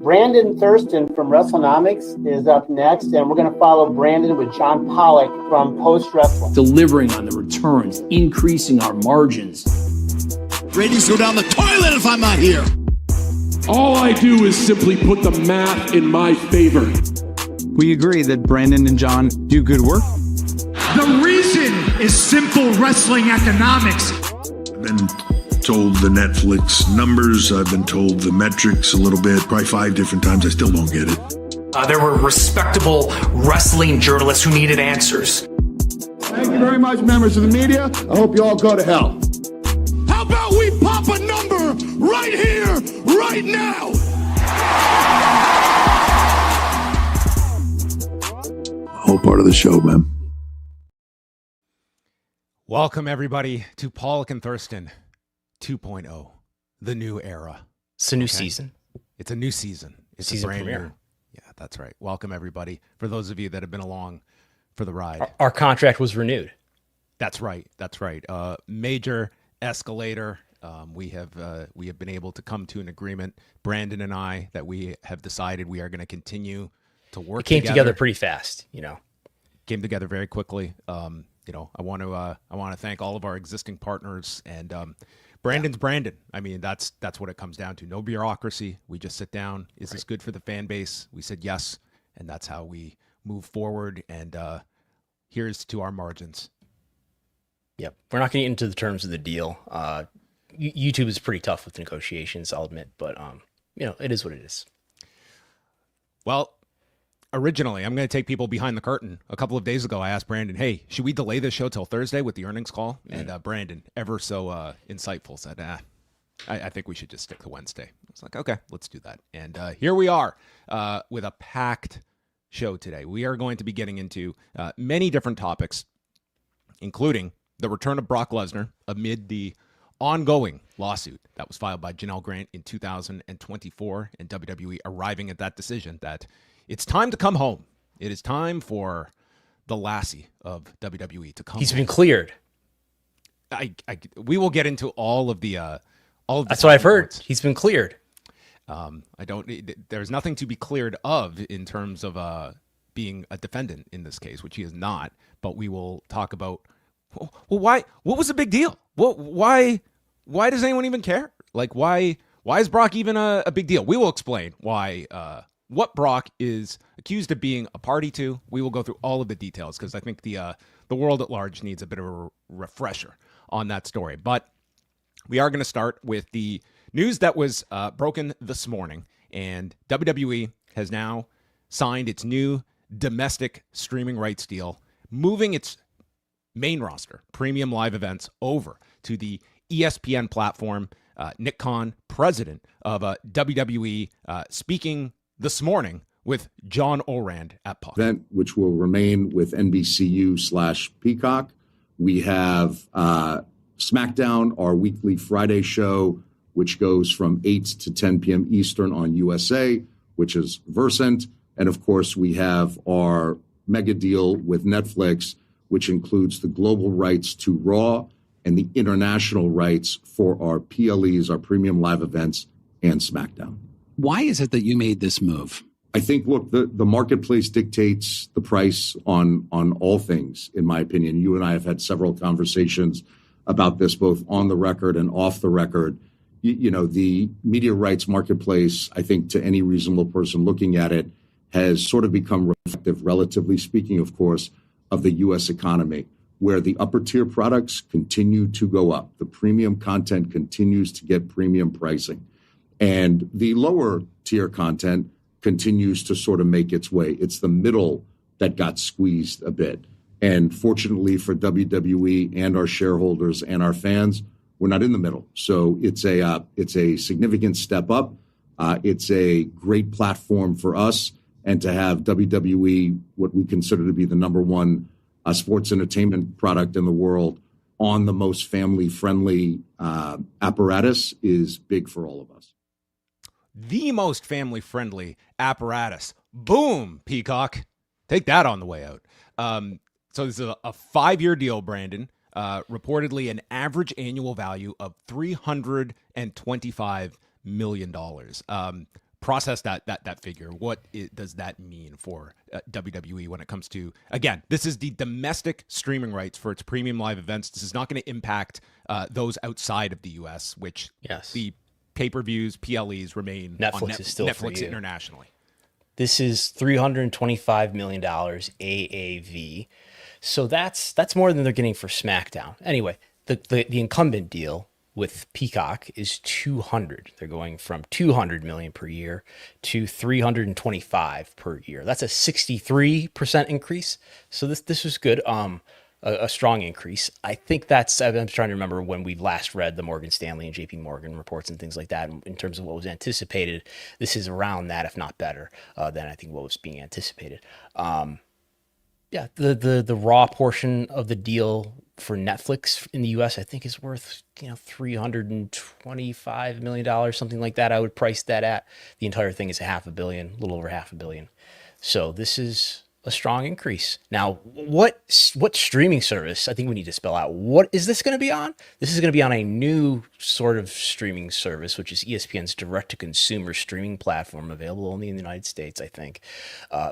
Brandon Thurston from Wrestlenomics is up next, and we're going to follow Brandon with John Pollock from Post Wrestling. Delivering on the returns, increasing our margins. Ratings go down the toilet if I'm not here. All I do is simply put the math in my favor. We agree that Brandon and John do good work. The reason is simple wrestling economics. I've been told the Netflix numbers. I've been told the metrics a little bit, probably 5 different times. I still don't get it. There were respectable wrestling journalists who needed answers. Thank you very much, members of the media. I hope you all go to hell. How about we pop a number right here, right now? Whole part of the show, man. Welcome, everybody, to Pollock and Thurston 2.0, the new era. It's a new season. It's a new season. It's season a brand premiere. new. Yeah, that's right. Welcome, everybody. For those of you that have been along for the ride. Our contract was renewed. That's right. That's right. Major escalator. We have been able to come to an agreement, Brandon and I, that we have decided we are going to continue to work. It came together pretty fast, Came together very quickly. I want to thank all of our existing partners, and Brandon's Brandon. I mean, that's what it comes down to. No bureaucracy. We just sit down. Is this good for the fan base? We said yes, and that's how we move forward. And here's to our margins. Yep. We're not going to get into the terms of the deal. YouTube is pretty tough with negotiations, I'll admit, but it is what it is. Well, originally, I'm going to take people behind the curtain. A couple of days ago, I asked Brandon, hey, should we delay this show till Thursday with the earnings call? And Brandon, ever so insightful, said, I think we should just stick to Wednesday. I was like, okay, let's do that. And here we are with a packed show today. We are going to be getting into many different topics, including the return of Brock Lesnar amid the ongoing lawsuit that was filed by Janel Grant in 2024, and WWE arriving at that decision that it's time to come home. It is time for the Lassie of WWE to come. He's been cleared. We will get into all of the That's what I've heard. He's been cleared. There's nothing to be cleared of in terms of being a defendant in this case, which he is not. But we will talk about. Well, why? What was the big deal? Why does anyone even care? Like, why is Brock even a big deal? We will explain why. What Brock is accused of being a party to. We will go through all of the details because I think the world at large needs a bit of a refresher on that story. But we are going to start with the news that was broken this morning, and WWE has now signed its new domestic streaming rights deal, moving its main roster, premium live events, over to the ESPN platform. Nick Khan, president of WWE, speaking this morning with John Orand at Puck. Event which will remain with NBCU/Peacock. We have SmackDown, our weekly Friday show, which goes from 8 to 10 p.m. Eastern on USA, which is Versant. And of course, we have our mega deal with Netflix, which includes the global rights to Raw and the international rights for our PLEs, our premium live events, and SmackDown. Why is it that you made this move? I think, look, the marketplace dictates the price on all things, in my opinion. You and I have had several conversations about this, both on the record and off the record. The media rights marketplace, I think, to any reasonable person looking at it, has sort of become reflective, relatively speaking, of course, of the U.S. economy, where the upper tier products continue to go up. The premium content continues to get premium pricing. And the lower tier content continues to sort of make its way. It's the middle that got squeezed a bit. And fortunately for WWE and our shareholders and our fans, we're not in the middle. So it's a significant step up. It's a great platform for us. And to have WWE, what we consider to be the number one sports entertainment product in the world, on the most family-friendly apparatus is big for all of us. The most family-friendly apparatus. Boom, Peacock. Take that on the way out. So this is a 5-year deal, Brandon. Reportedly an average annual value of $325 million. process that figure. What does that mean for WWE when it comes to, again, this is the domestic streaming rights for its premium live events. This is not going to impact those outside of the U.S., which the pay-per-views, PLEs remain Netflix on is still for Netflix you. internationally. This is $325 million AAV. So that's more than they're getting for SmackDown. Anyway, the incumbent deal with Peacock is 200. They're going from 200 million per year to 325 per year. That's a 63% increase. So this was good. A strong increase. I think I'm trying to remember when we last read the Morgan Stanley and JP Morgan reports and things like that in terms of what was anticipated. This is around that, if not better, than I think what was being anticipated. The raw portion of the deal for Netflix in the US, I think, is worth $325 million, something like that. I would price that at. The entire thing is $500 million, a little over $500 million. So this is a strong increase. Now, what streaming service? I think we need to spell out. What is this going to be on? This is going to be on a new sort of streaming service, which is ESPN's direct-to-consumer streaming platform, available only in the United States, I think,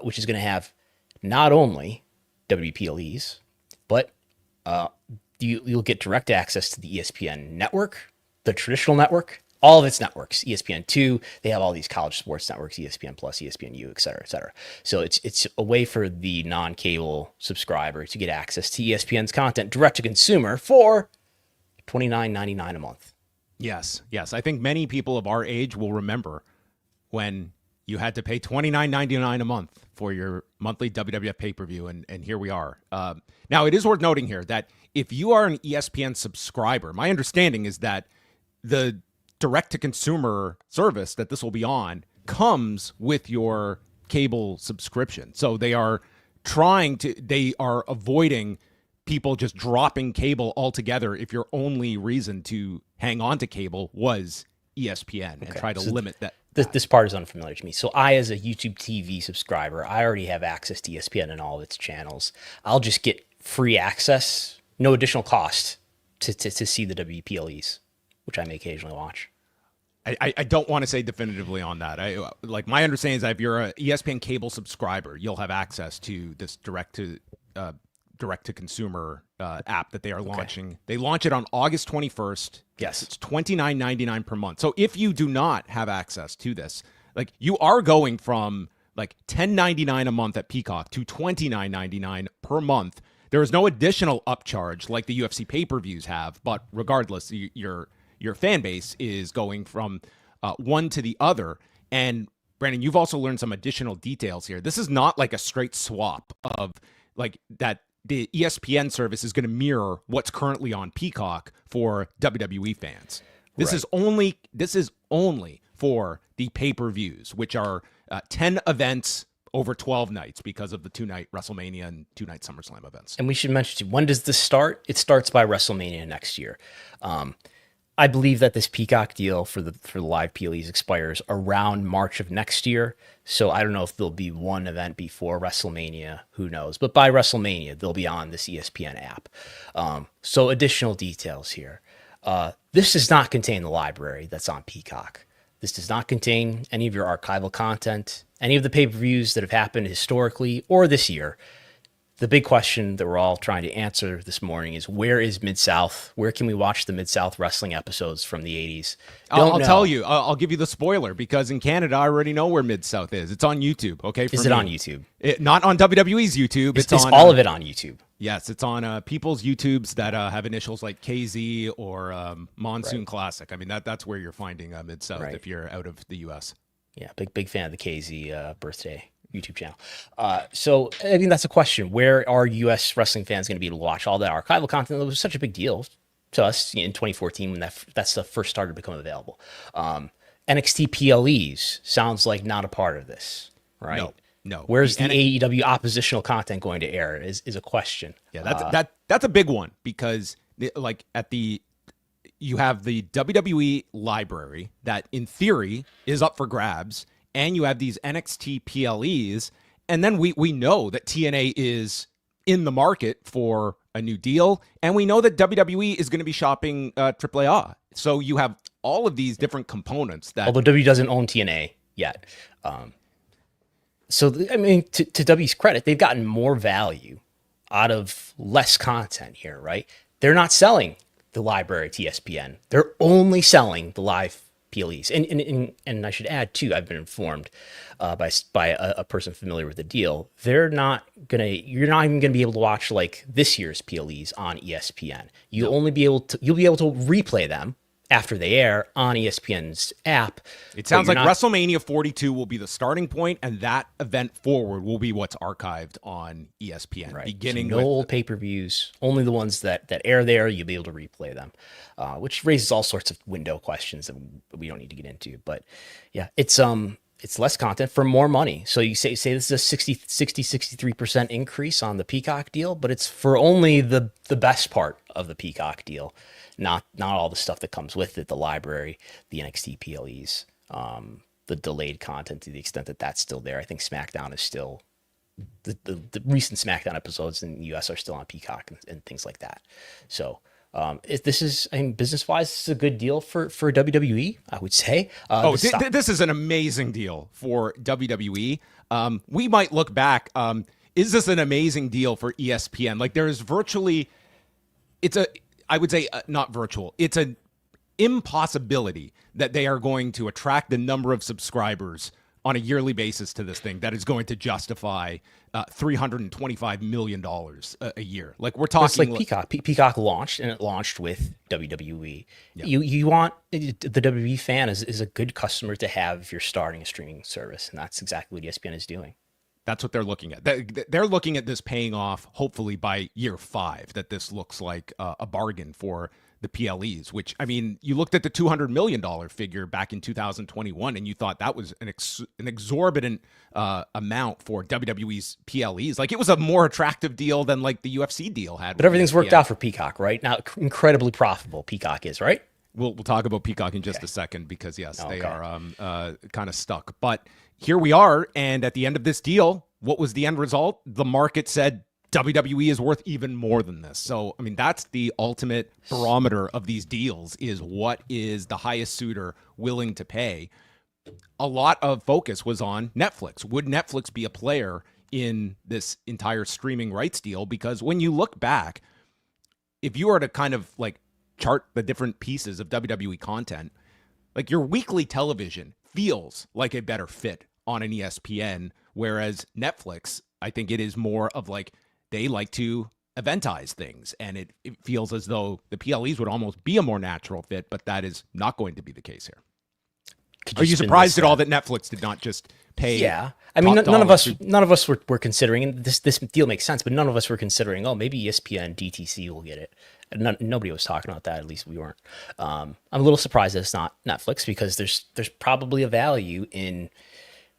which is going to have not only WWE PLEs, but you'll get direct access to the ESPN network, the traditional network, all of its networks, ESPN2. They have all these college sports networks, ESPN Plus, ESPNU, et cetera, et cetera. So it's a way for the non-cable subscriber to get access to ESPN's content direct to consumer for $29.99 a month. Yes. I think many people of our age will remember when you had to pay $29.99 a month for your monthly WWF pay-per-view, and here we are. Now, it is worth noting here that if you are an ESPN subscriber, my understanding is that the direct-to-consumer service that this will be on comes with your cable subscription. So they are avoiding people just dropping cable altogether if your only reason to hang on to cable was ESPN and try to limit that. This part is unfamiliar to me. So I, as a YouTube TV subscriber, I already have access to ESPN and all of its channels. I'll just get free access, no additional cost, to see the WPLEs, which I may occasionally watch. I don't want to say definitively on that. My understanding is that if you're a ESPN cable subscriber, you'll have access to this direct to consumer app that they are launching. They launch it on August 21st. Yes. It's $29.99 per month. So if you do not have access to this, you are going from $10.99 a month at Peacock to $29.99 per month. There is no additional upcharge like the UFC pay-per-views have, but regardless, your fan base is going from one to the other. And Brandon, you've also learned some additional details here. This is not like a straight swap of that. The ESPN service is going to mirror what's currently on Peacock for WWE fans. This is only for the pay-per-views, which are 10 events over 12 nights because of the 2-night WrestleMania and 2-night SummerSlam events. And we should mention too, when does this start? It starts by WrestleMania next year. I believe that this Peacock deal for the live PLEs expires around March of next year. So I don't know if there'll be one event before WrestleMania. Who knows? But by WrestleMania, they'll be on this ESPN app. So additional details here. This does not contain the library that's on Peacock. This does not contain any of your archival content, any of the pay-per-views that have happened historically or this year. The big question that we're all trying to answer this morning is, where is Mid-South? Where can we watch the Mid-South wrestling episodes from the 80s? I'll tell you. I'll give you the spoiler, because in Canada, I already know where Mid-South is. It's on YouTube, okay? Is it on YouTube? Not on WWE's YouTube. It's on all of it on YouTube? Yes, it's on people's YouTubes that have initials like KZ or Monsoon Classic. I mean, that's where you're finding Mid-South if you're out of the U.S. Yeah, big fan of the KZ birthday YouTube channel. So I mean, that's a question. Where are U.S. wrestling fans going to be able to watch all that archival content that was such a big deal to us in 2014 when that stuff first started to become available? NXT PLEs sounds like not a part of this, right? No. Where's the AEW oppositional content going to air is a question. Yeah, that's a big one, because you have the WWE library that in theory is up for grabs, and you have these NXT PLEs, and then we know that TNA is in the market for a new deal, and we know that WWE is going to be shopping AAA. So you have all of these different components that... Although WWE doesn't own TNA yet. So, I mean, to W's credit, they've gotten more value out of less content here, right? They're not selling the library at ESPN. They're only selling the live PLEs. And I should add, too, I've been informed by a person familiar with the deal. You're not even going to be able to watch like this year's PLEs on ESPN. You'll be able to replay them after they air on ESPN's app. It sounds like WrestleMania 42 will be the starting point, and that event forward will be what's archived on ESPN. Right. Beginning so no old pay-per-views, only the ones that air there, you'll be able to replay them, which raises all sorts of window questions that we don't need to get into. But yeah, it's less content for more money. So you say this is a 63% increase on the Peacock deal, but it's for only the best part of the Peacock deal. Not all the stuff that comes with it, the library, the NXT PLEs, the delayed content to the extent that that's still there. I think SmackDown is still, the recent SmackDown episodes in the US are still on Peacock and things like that. So this is, I mean, business-wise, this is a good deal for WWE, I would say. This is an amazing deal for WWE. We might look back. Is this an amazing deal for ESPN? Like, there is virtually, I would say not virtual. It's an impossibility that they are going to attract the number of subscribers on a yearly basis to this thing that is going to justify $325 million a year. Like, we're talking, it's like Peacock. Peacock launched, and it launched with WWE. Yeah. You want the WWE fan is a good customer to have if you're starting a streaming service, and that's exactly what ESPN is doing. That's what they're looking at. They're looking at this paying off, hopefully by year 5, that this looks like a bargain for the PLEs, which, I mean, you looked at the $200 million figure back in 2021, and you thought that was an exorbitant amount for WWE's PLEs. Like, it was a more attractive deal than like the UFC deal had. But everything's worked out for Peacock, right? Now, incredibly profitable Peacock is, right? We'll talk about Peacock in just a second, because yes, they are kind of stuck. But here we are, and at the end of this deal, what was the end result? The market said WWE is worth even more than this. So, I mean, that's the ultimate barometer of these deals, is what is the highest suitor willing to pay. A lot of focus was on Netflix. Would Netflix be a player in this entire streaming rights deal? Because when you look back, if you were to kind of like chart the different pieces of WWE content, like, your weekly television feels like a better fit on an ESPN, whereas Netflix, I think it is more of like, they like to eventize things, and it feels as though the PLEs would almost be a more natural fit, but that is not going to be the case here. Are you surprised at all that Netflix did not just pay? Yeah, I mean, none of us were considering, and this deal makes sense, but none of us were considering, oh, maybe ESPN DTC will get it. Nobody was talking about that. At least we weren't. I'm a little surprised that it's not Netflix, because there's probably a value in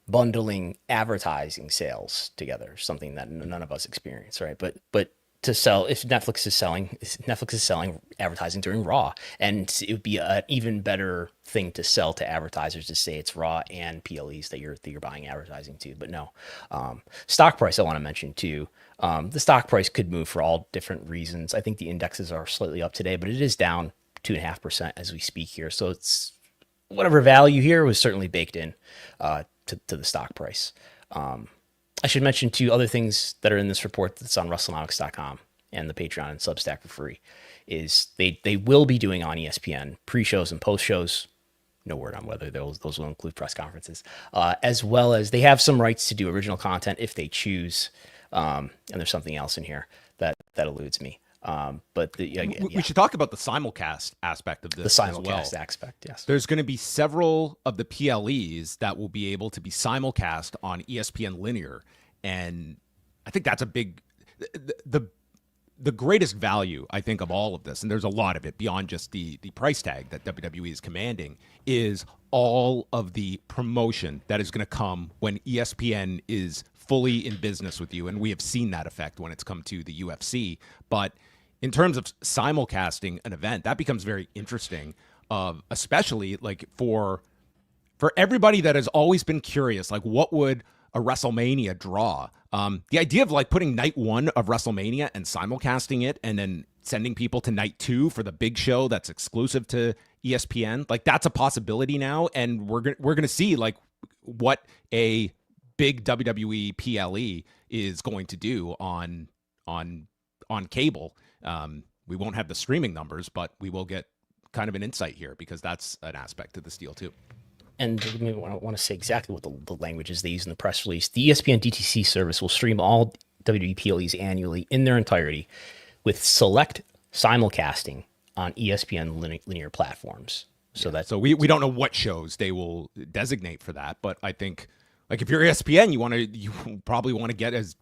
bundling advertising sales together, something that none of us experience, right? But to sell, if Netflix is selling advertising during Raw, and it would be an even better thing to sell to advertisers to say it's Raw and PLEs that you're buying advertising to. But no, stock price I want to mention too. The stock price could move for all different reasons. I think the indexes are slightly up today, but it is down 2.5% as we speak here. So it's whatever value here was certainly baked in to the stock price. I should mention 2 other things that are in this report that's on Wrestlenomics.com and the Patreon and Substack for free. Is they will be doing on ESPN pre-shows and post-shows. No word on whether those will include press conferences, as well as they have some rights to do original content if they choose. And there's something else in here that eludes me. But we should talk about the simulcast aspect of this. The simulcast as well. aspect, yes. There's going to be several of the PLEs that will be able to be simulcast on ESPN Linear, and I think that's a big, the greatest value, I think, of all of this, and there's a lot of it beyond just the price tag that WWE is commanding, is all of the promotion that is going to come when ESPN is fully in business with you, and we have seen that effect when it's come to the UFC. But in terms of simulcasting an event, that becomes very interesting, especially like for everybody that has always been curious, like, what would a WrestleMania draw? The idea of like putting night 1 of WrestleMania and simulcasting it, and then sending people to night 2 for the big show that's exclusive to ESPN, like, that's a possibility now, and we're gonna see like what a big WWE PLE is going to do on cable. We won't have the streaming numbers, but we will get kind of an insight here because that's an aspect of this deal too. And I want to say exactly what the language is they use in the press release. The ESPN DTC service will stream all WWE PLEs annually in their entirety with select simulcasting on ESPN linear platforms. So we don't know what shows they will designate for that, but I think like if you're ESPN, you probably want to get as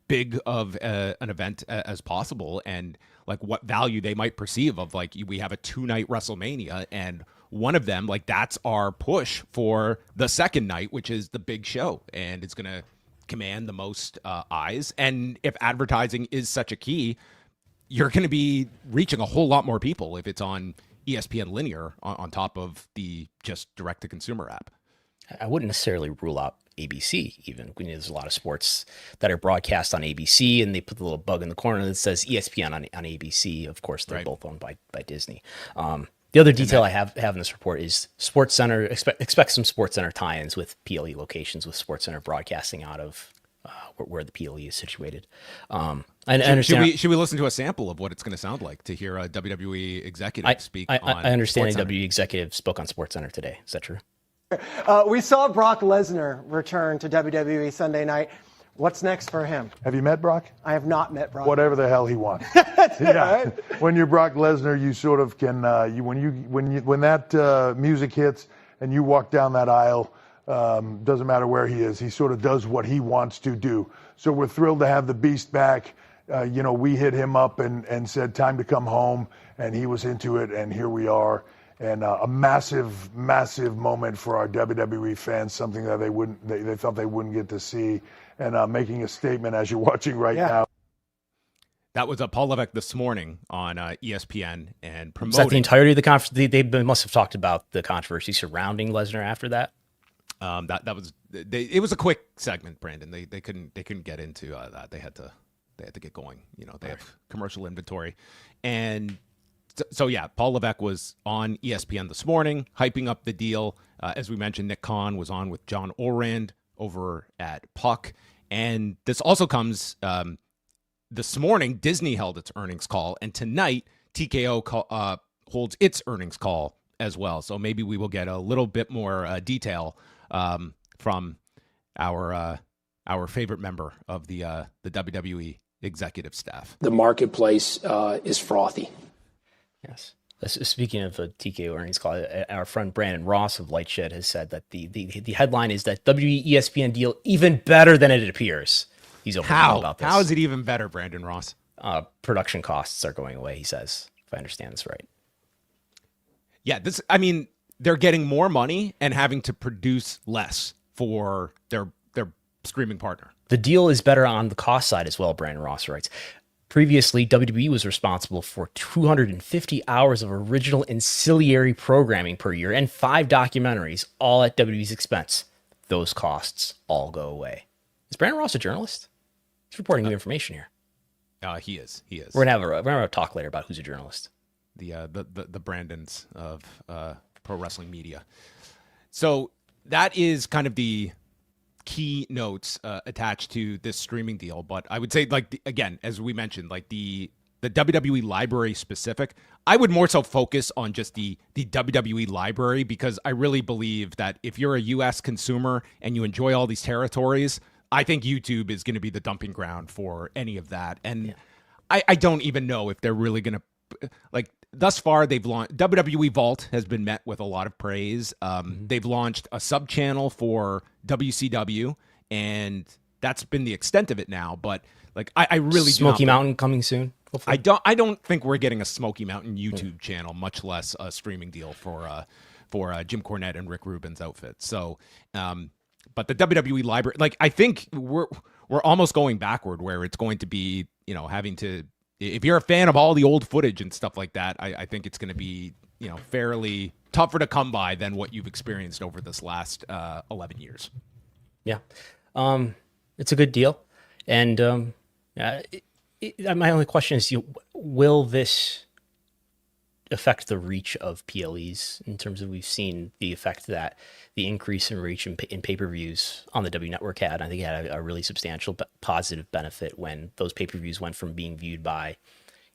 big of an event as possible, and like what value they might perceive of like we have a 2-night WrestleMania, and one of them, like that's our push for the second night, which is the big show, and it's going to command the most eyes. And if advertising is such a key, you're going to be reaching a whole lot more people if it's on ESPN linear on top of the just direct to consumer app. I wouldn't necessarily rule out ABC even. There's a lot of sports that are broadcast on ABC, and they put the little bug in the corner that says ESPN on ABC. Of course, they're both owned by Disney. The other detail I have in this report is SportsCenter. Expect some SportsCenter tie-ins with PLE locations, with SportsCenter broadcasting out of where the PLE is situated. I understand. Should we listen to a sample of what it's going to sound like to hear a WWE executive speak? I understand a SportsCenter? WWE executive spoke on SportsCenter today. Is that true? We saw Brock Lesnar return to WWE Sunday night. What's next for him? Have you met Brock? I have not met Brock. Whatever the hell he wants. Right? When you're Brock Lesnar, you sort of can. When that music hits and you walk down that aisle, doesn't matter where he is. He sort of does what he wants to do. So we're thrilled to have the Beast back. We hit him up and said time to come home, and he was into it, and here we are. And a massive, massive moment for our WWE fans, something that they thought they wouldn't get to see, and making a statement as you're watching right now. That was Paul Levesque this morning on ESPN and promoting. Is that the entirety of the controversy? They must have talked about the controversy surrounding Lesnar after that. That was it was a quick segment, Brandon. They couldn't get into that. They had to get going. They have commercial inventory, and. So yeah, Paul Levesque was on ESPN this morning, hyping up the deal. As we mentioned, Nick Khan was on with John Orand over at Puck. And this also comes this morning, Disney held its earnings call. And tonight, TKO holds its earnings call as well. So maybe we will get a little bit more detail from our favorite member of the WWE executive staff. The marketplace is frothy. Yes. Speaking of a TKO earnings call, our friend Brandon Ross of Lightshed has said that the headline is that ESPN deal even better than it appears. He's open about this. How is it even better, Brandon Ross? Production costs are going away, he says, if I understand this right. Yeah, they're getting more money and having to produce less for their streaming partner. The deal is better on the cost side as well, Brandon Ross writes. Previously, WWE was responsible for 250 hours of original ancillary programming per year and 5 documentaries, all at WWE's expense. Those costs all go away. Is Brandon Ross a journalist? He's reporting new information here. He is. We're gonna have a talk later about who's a journalist. The Brandons of pro wrestling media. So that is kind of the key notes attached to this streaming deal, but I would say, again, as we mentioned, like the WWE library specific, I would more so focus on just the WWE library, because I really believe that if you're a US consumer and you enjoy all these territories, I think YouTube is going to be the dumping ground for any of that. And I don't even know if they're really going to, thus far they've launched, WWE Vault has been met with a lot of praise. They've launched a sub channel for WCW, and that's been the extent of it now. But I really Smoky Mountain coming soon. Hopefully. I don't think we're getting a Smoky Mountain YouTube channel, much less a streaming deal for Jim Cornette and Rick Rubin's outfit. So, but the WWE library, I think we're almost going backward, where it's going to be, having to. If you're a fan of all the old footage and stuff like that, I think it's going to be, fairly tougher to come by than what you've experienced over this last 11 years. Yeah. It's a good deal. And my only question is, will this affect the reach of PLEs in terms of we've seen the effect that the increase in reach in pay-per-views on the W Network had. I think it had a really substantial positive benefit when those pay-per-views went from being viewed by,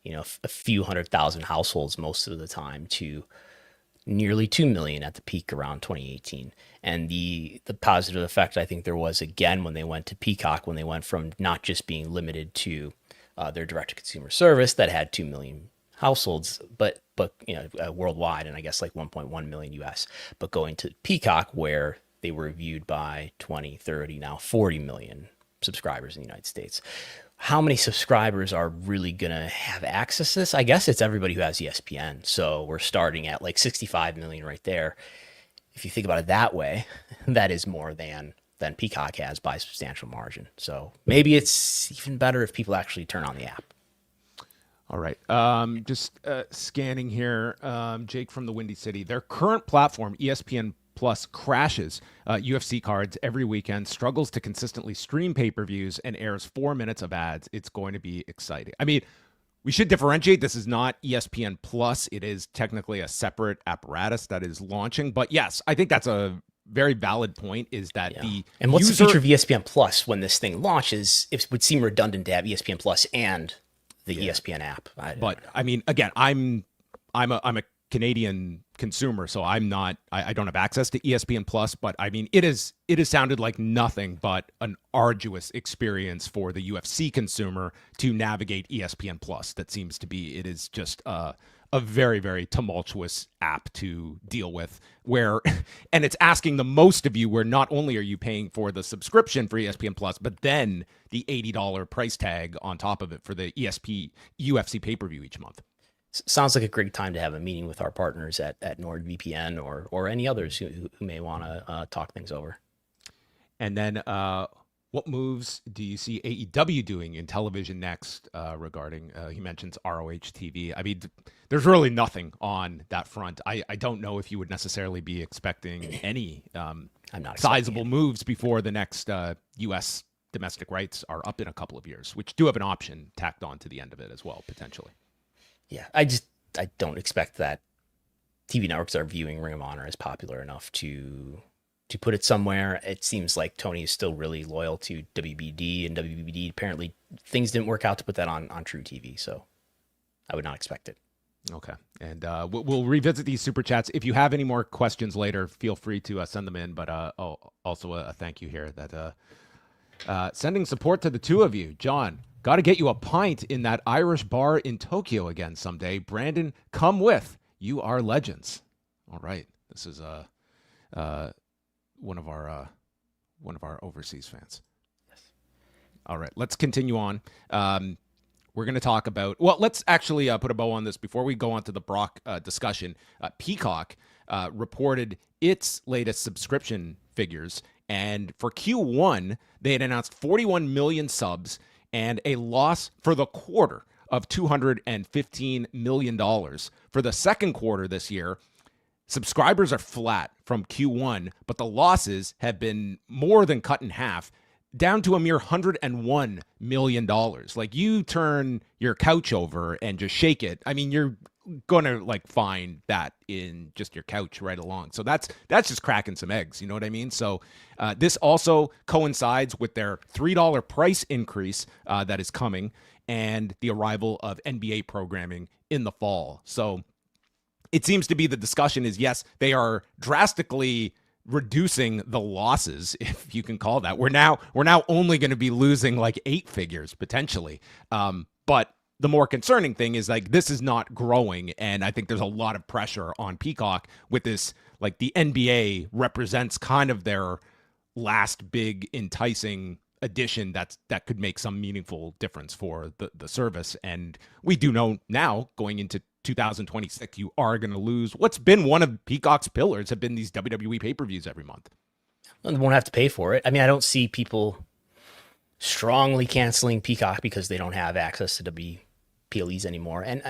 a few 100,000 households most of the time to nearly 2 million at the peak around 2018. And the positive effect I think there was again when they went to Peacock, when they went from not just being limited to their direct-to-consumer service that had 2 million households, but worldwide, and I guess like 1.1 million US, but going to Peacock where they were viewed by 20, 30, now 40 million subscribers in the United States. How many subscribers are really going to have access to this? I guess it's everybody who has ESPN. So we're starting at like 65 million right there. If you think about it that way, that is more than Peacock has by a substantial margin. So maybe it's even better if people actually turn on the app. All right. Just scanning here. Jake from the Windy City. Their current platform, ESPN Plus, crashes UFC cards every weekend, struggles to consistently stream pay-per-views, and airs 4 minutes of ads. It's going to be exciting. I mean, we should differentiate. This is not ESPN Plus. It is technically a separate apparatus that is launching. But yes, I think that's a very valid point, is that and what's the future of ESPN Plus when this thing launches? It would seem redundant to have ESPN Plus and the ESPN app. But I mean, again, I'm a Canadian consumer, so I don't have access to ESPN Plus, but I mean, it has sounded like nothing but an arduous experience for the UFC consumer to navigate ESPN Plus. It is just a very, very tumultuous app to deal with, and it's asking the most of you, where not only are you paying for the subscription for ESPN Plus, but then the $80 price tag on top of it for the UFC pay-per-view each month. Sounds like a great time to have a meeting with our partners at NordVPN or any others who may want to talk things over. And then what moves do you see AEW doing in television next regarding, he mentions ROH TV. I mean, there's really nothing on that front. I don't know if you would necessarily be expecting any sizable moves before the next U.S. domestic rights are up in a couple of years, which do have an option tacked on to the end of it as well, potentially. Yeah, I don't expect that TV networks are viewing Ring of Honor as popular enough to put it somewhere. It seems like Tony is still really loyal to WBD, and WBD apparently things didn't work out to put that on True TV, so I would not expect it. Okay, and we'll revisit these super chats. If you have any more questions later, feel free to send them in. But also a thank you here that sending support to the two of you, John. Got to get you a pint in that Irish bar in Tokyo again someday. Brandon, come with. You are legends. All right. This is one of our overseas fans. Yes. All right. Let's continue on. We're going to talk about, let's actually put a bow on this before we go on to the Brock discussion. Peacock reported its latest subscription figures, and for Q1, they had announced 41 million subs and a loss for the quarter of $215 million. For the second quarter this year, subscribers are flat from Q1, but the losses have been more than cut in half, down to a mere $101 million. Like, you turn your couch over and just shake it, I mean, you're going to find that in just your couch right along. So that's just cracking some eggs. You know what I mean? So this also coincides with their $3 price increase that is coming, and the arrival of NBA programming in the fall. So it seems to be the discussion is, yes, they are drastically reducing the losses, if you can call that. We're now only going to be losing like 8 figures potentially. But the more concerning thing is, this is not growing, and I think there's a lot of pressure on Peacock with this. Like, the NBA represents kind of their last big enticing addition that could make some meaningful difference for the service. And we do know now, going into 2026, you are going to lose what's been one of Peacock's pillars, have been these WWE pay-per-views every month. Well, they won't have to pay for it. I mean, I don't see people strongly canceling Peacock because they don't have access to PLEs anymore, and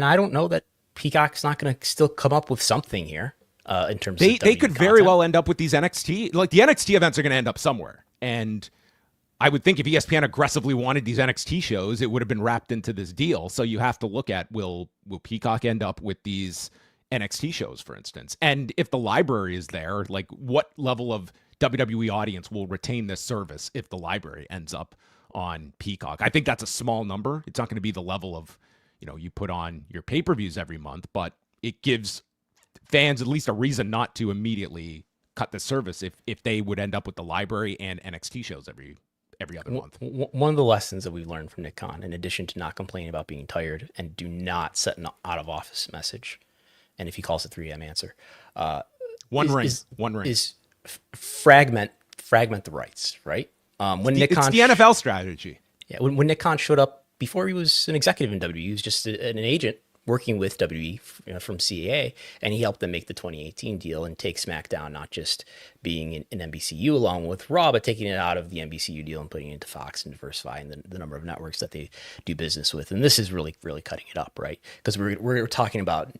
I don't know that Peacock's not going to still come up with something here in terms of they could very well end up with these NXT, like the NXT events are going to end up somewhere, and I would think if ESPN aggressively wanted these NXT shows, it would have been wrapped into this deal. So you have to look at, will Peacock end up with these NXT shows, for instance? And if the library is there, like what level of WWE audience will retain this service if the library ends up on Peacock? I think that's a small number. It's not going to be the level of, you put on your pay-per-views every month, but it gives fans at least a reason not to immediately cut the service if they would end up with the library and NXT shows every other month. One of the lessons that we've learned from Nick Khan, in addition to not complaining about being tired and do not set an out of office message, and if he calls it 3 a.m. answer, one ring is fragment the rights, right? When Nick Khan, it's the NFL strategy. Yeah, when Nick Khan showed up before he was an executive in WWE, he was just an agent working with WWE from CAA, and he helped them make the 2018 deal and take SmackDown not just being in NBCU along with Raw, but taking it out of the NBCU deal and putting it into Fox and diversifying the number of networks that they do business with. And this is really, really cutting it up, right? Because we're talking about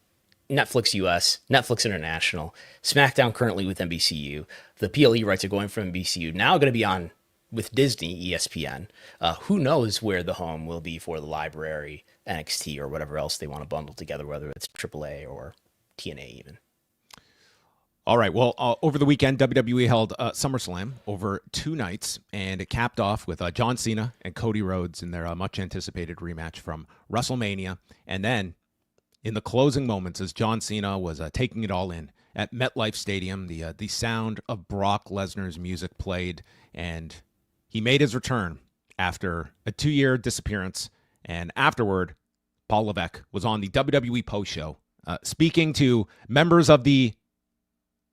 Netflix US, Netflix International, SmackDown currently with NBCU. The PLE rights are going from NBCU, now going to be on with Disney, ESPN. Who knows where the home will be for the library, NXT, or whatever else they want to bundle together, whether it's AAA or TNA even. All right. Well, over the weekend, WWE held SummerSlam over 2 nights, and it capped off with John Cena and Cody Rhodes in their much-anticipated rematch from WrestleMania. And then, in the closing moments, as John Cena was taking it all in at MetLife Stadium, the sound of Brock Lesnar's music played, and he made his return after a 2-year disappearance. And afterward, Paul Levesque was on the WWE Post Show speaking to members of the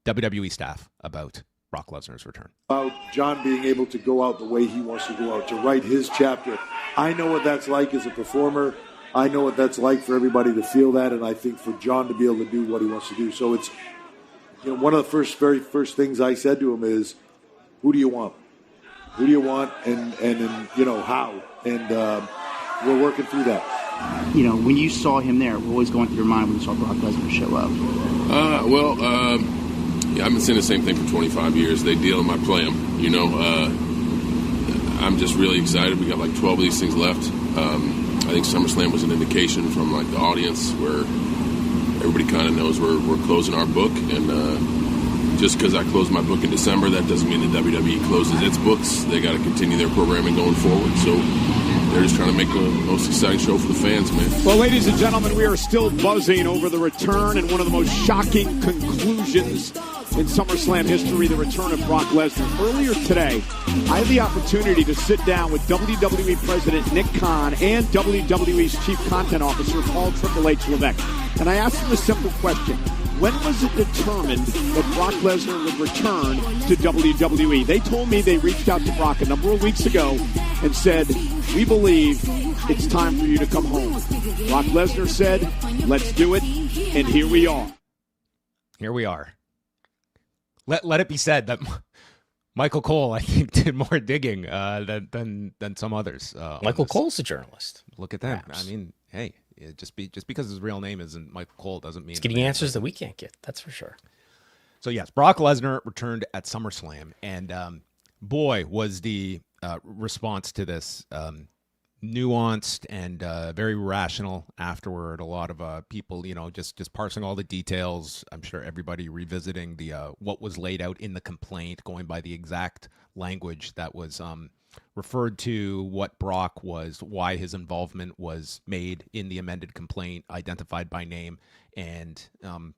WWE staff about Brock Lesnar's return. About John being able to go out the way he wants to go out, to write his chapter. I know what that's like as a performer. I know what that's like for everybody to feel that, and I think for John to be able to do what he wants to do. So it's, one of the very first things I said to him is, who do you want? Who do you want, and how? And we're working through that. When you saw him there, what was going through your mind when you saw Brock Lesnar show up? I've been saying the same thing for 25 years. They deal them, I play them. I'm just really excited. We got like 12 of these things left. I think SummerSlam was an indication from the audience where everybody kind of knows we're closing our book, and just because I closed my book in December, that doesn't mean the WWE closes its books. They got to continue their programming going forward. So they're just trying to make the most exciting show for the fans, man. Well, ladies and gentlemen, we are still buzzing over the return and one of the most shocking conclusions in SummerSlam history, the return of Brock Lesnar. Earlier today, I had the opportunity to sit down with WWE President Nick Khan and WWE's Chief Content Officer Paul Triple H Levesque. And I asked them a simple question. When was it determined that Brock Lesnar would return to WWE? They told me they reached out to Brock a number of weeks ago and said, we believe it's time for you to come home. Brock Lesnar said, let's do it, and here we are. Here we are. Let it be said that Michael Cole, I think, did more digging than some others. Michael Cole's a journalist. Look at that. Perhaps. I mean, hey, just because his real name isn't Michael Cole doesn't mean... He's getting answers that we can't get, that's for sure. So yes, Brock Lesnar returned at SummerSlam, and boy, was the response to this nuanced and very rational afterward. A lot of people, just parsing all the details. I'm sure everybody revisiting the what was laid out in the complaint, going by the exact language that was referred to, what Brock was, why his involvement was made in the amended complaint, identified by name, and a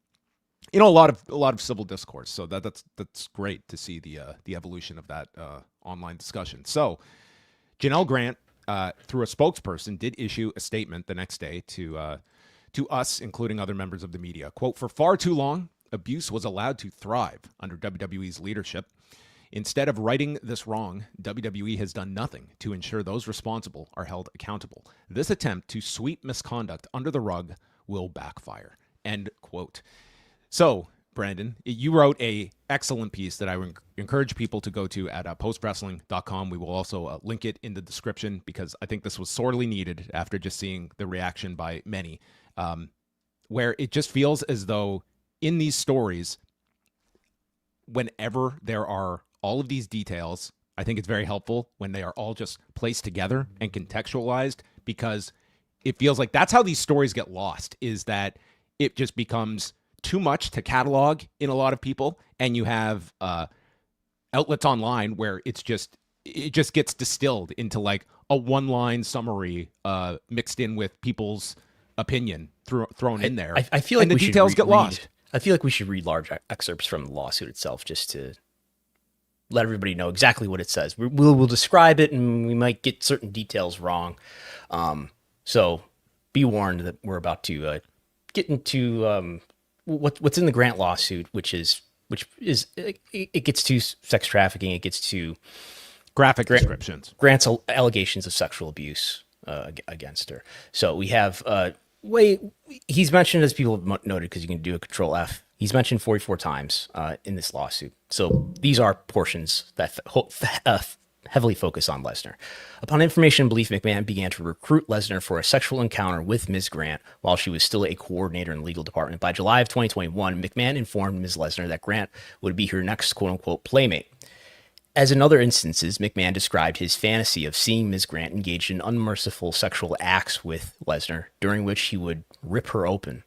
lot of civil discourse. So that's great to see the evolution of that online discussion. So Janel Grant, through a spokesperson, did issue a statement the next day to us, including other members of the media. Quote, for far too long, abuse was allowed to thrive under WWE's leadership. Instead of righting this wrong, WWE has done nothing to ensure those responsible are held accountable. This attempt to sweep misconduct under the rug will backfire. End quote. So, Brandon, you wrote a excellent piece that I would encourage people to go to at postwrestling.com. We will also link it in the description because I think this was sorely needed after just seeing the reaction by many, where it just feels as though in these stories, whenever there are all of these details, I think it's very helpful when they are all just placed together and contextualized, because it feels like that's how these stories get lost, is that it just becomes too much to catalog in a lot of people, and you have outlets online where it just gets distilled into like a one-line summary mixed in with people's opinion thrown in there. I feel like the details get lost. I feel like we should read large excerpts from the lawsuit itself just to let everybody know exactly what it says. We'll describe it, and we might get certain details wrong. So be warned that we're about to get into what's in the Grant lawsuit, which is it gets to sex trafficking, it gets to graphic descriptions, Grant's allegations of sexual abuse against her. So we have he's mentioned, as people have noted, because you can do a Control F. He's mentioned 44 times in this lawsuit. So these are portions that heavily focus on Lesnar. Upon information and belief, McMahon began to recruit Lesnar for a sexual encounter with Ms. Grant while she was still a coordinator in the legal department. By July of 2021, McMahon informed Ms. Lesnar that Grant would be her next quote-unquote playmate. As in other instances, McMahon described his fantasy of seeing Ms. Grant engaged in unmerciful sexual acts with Lesnar, during which he would rip her open.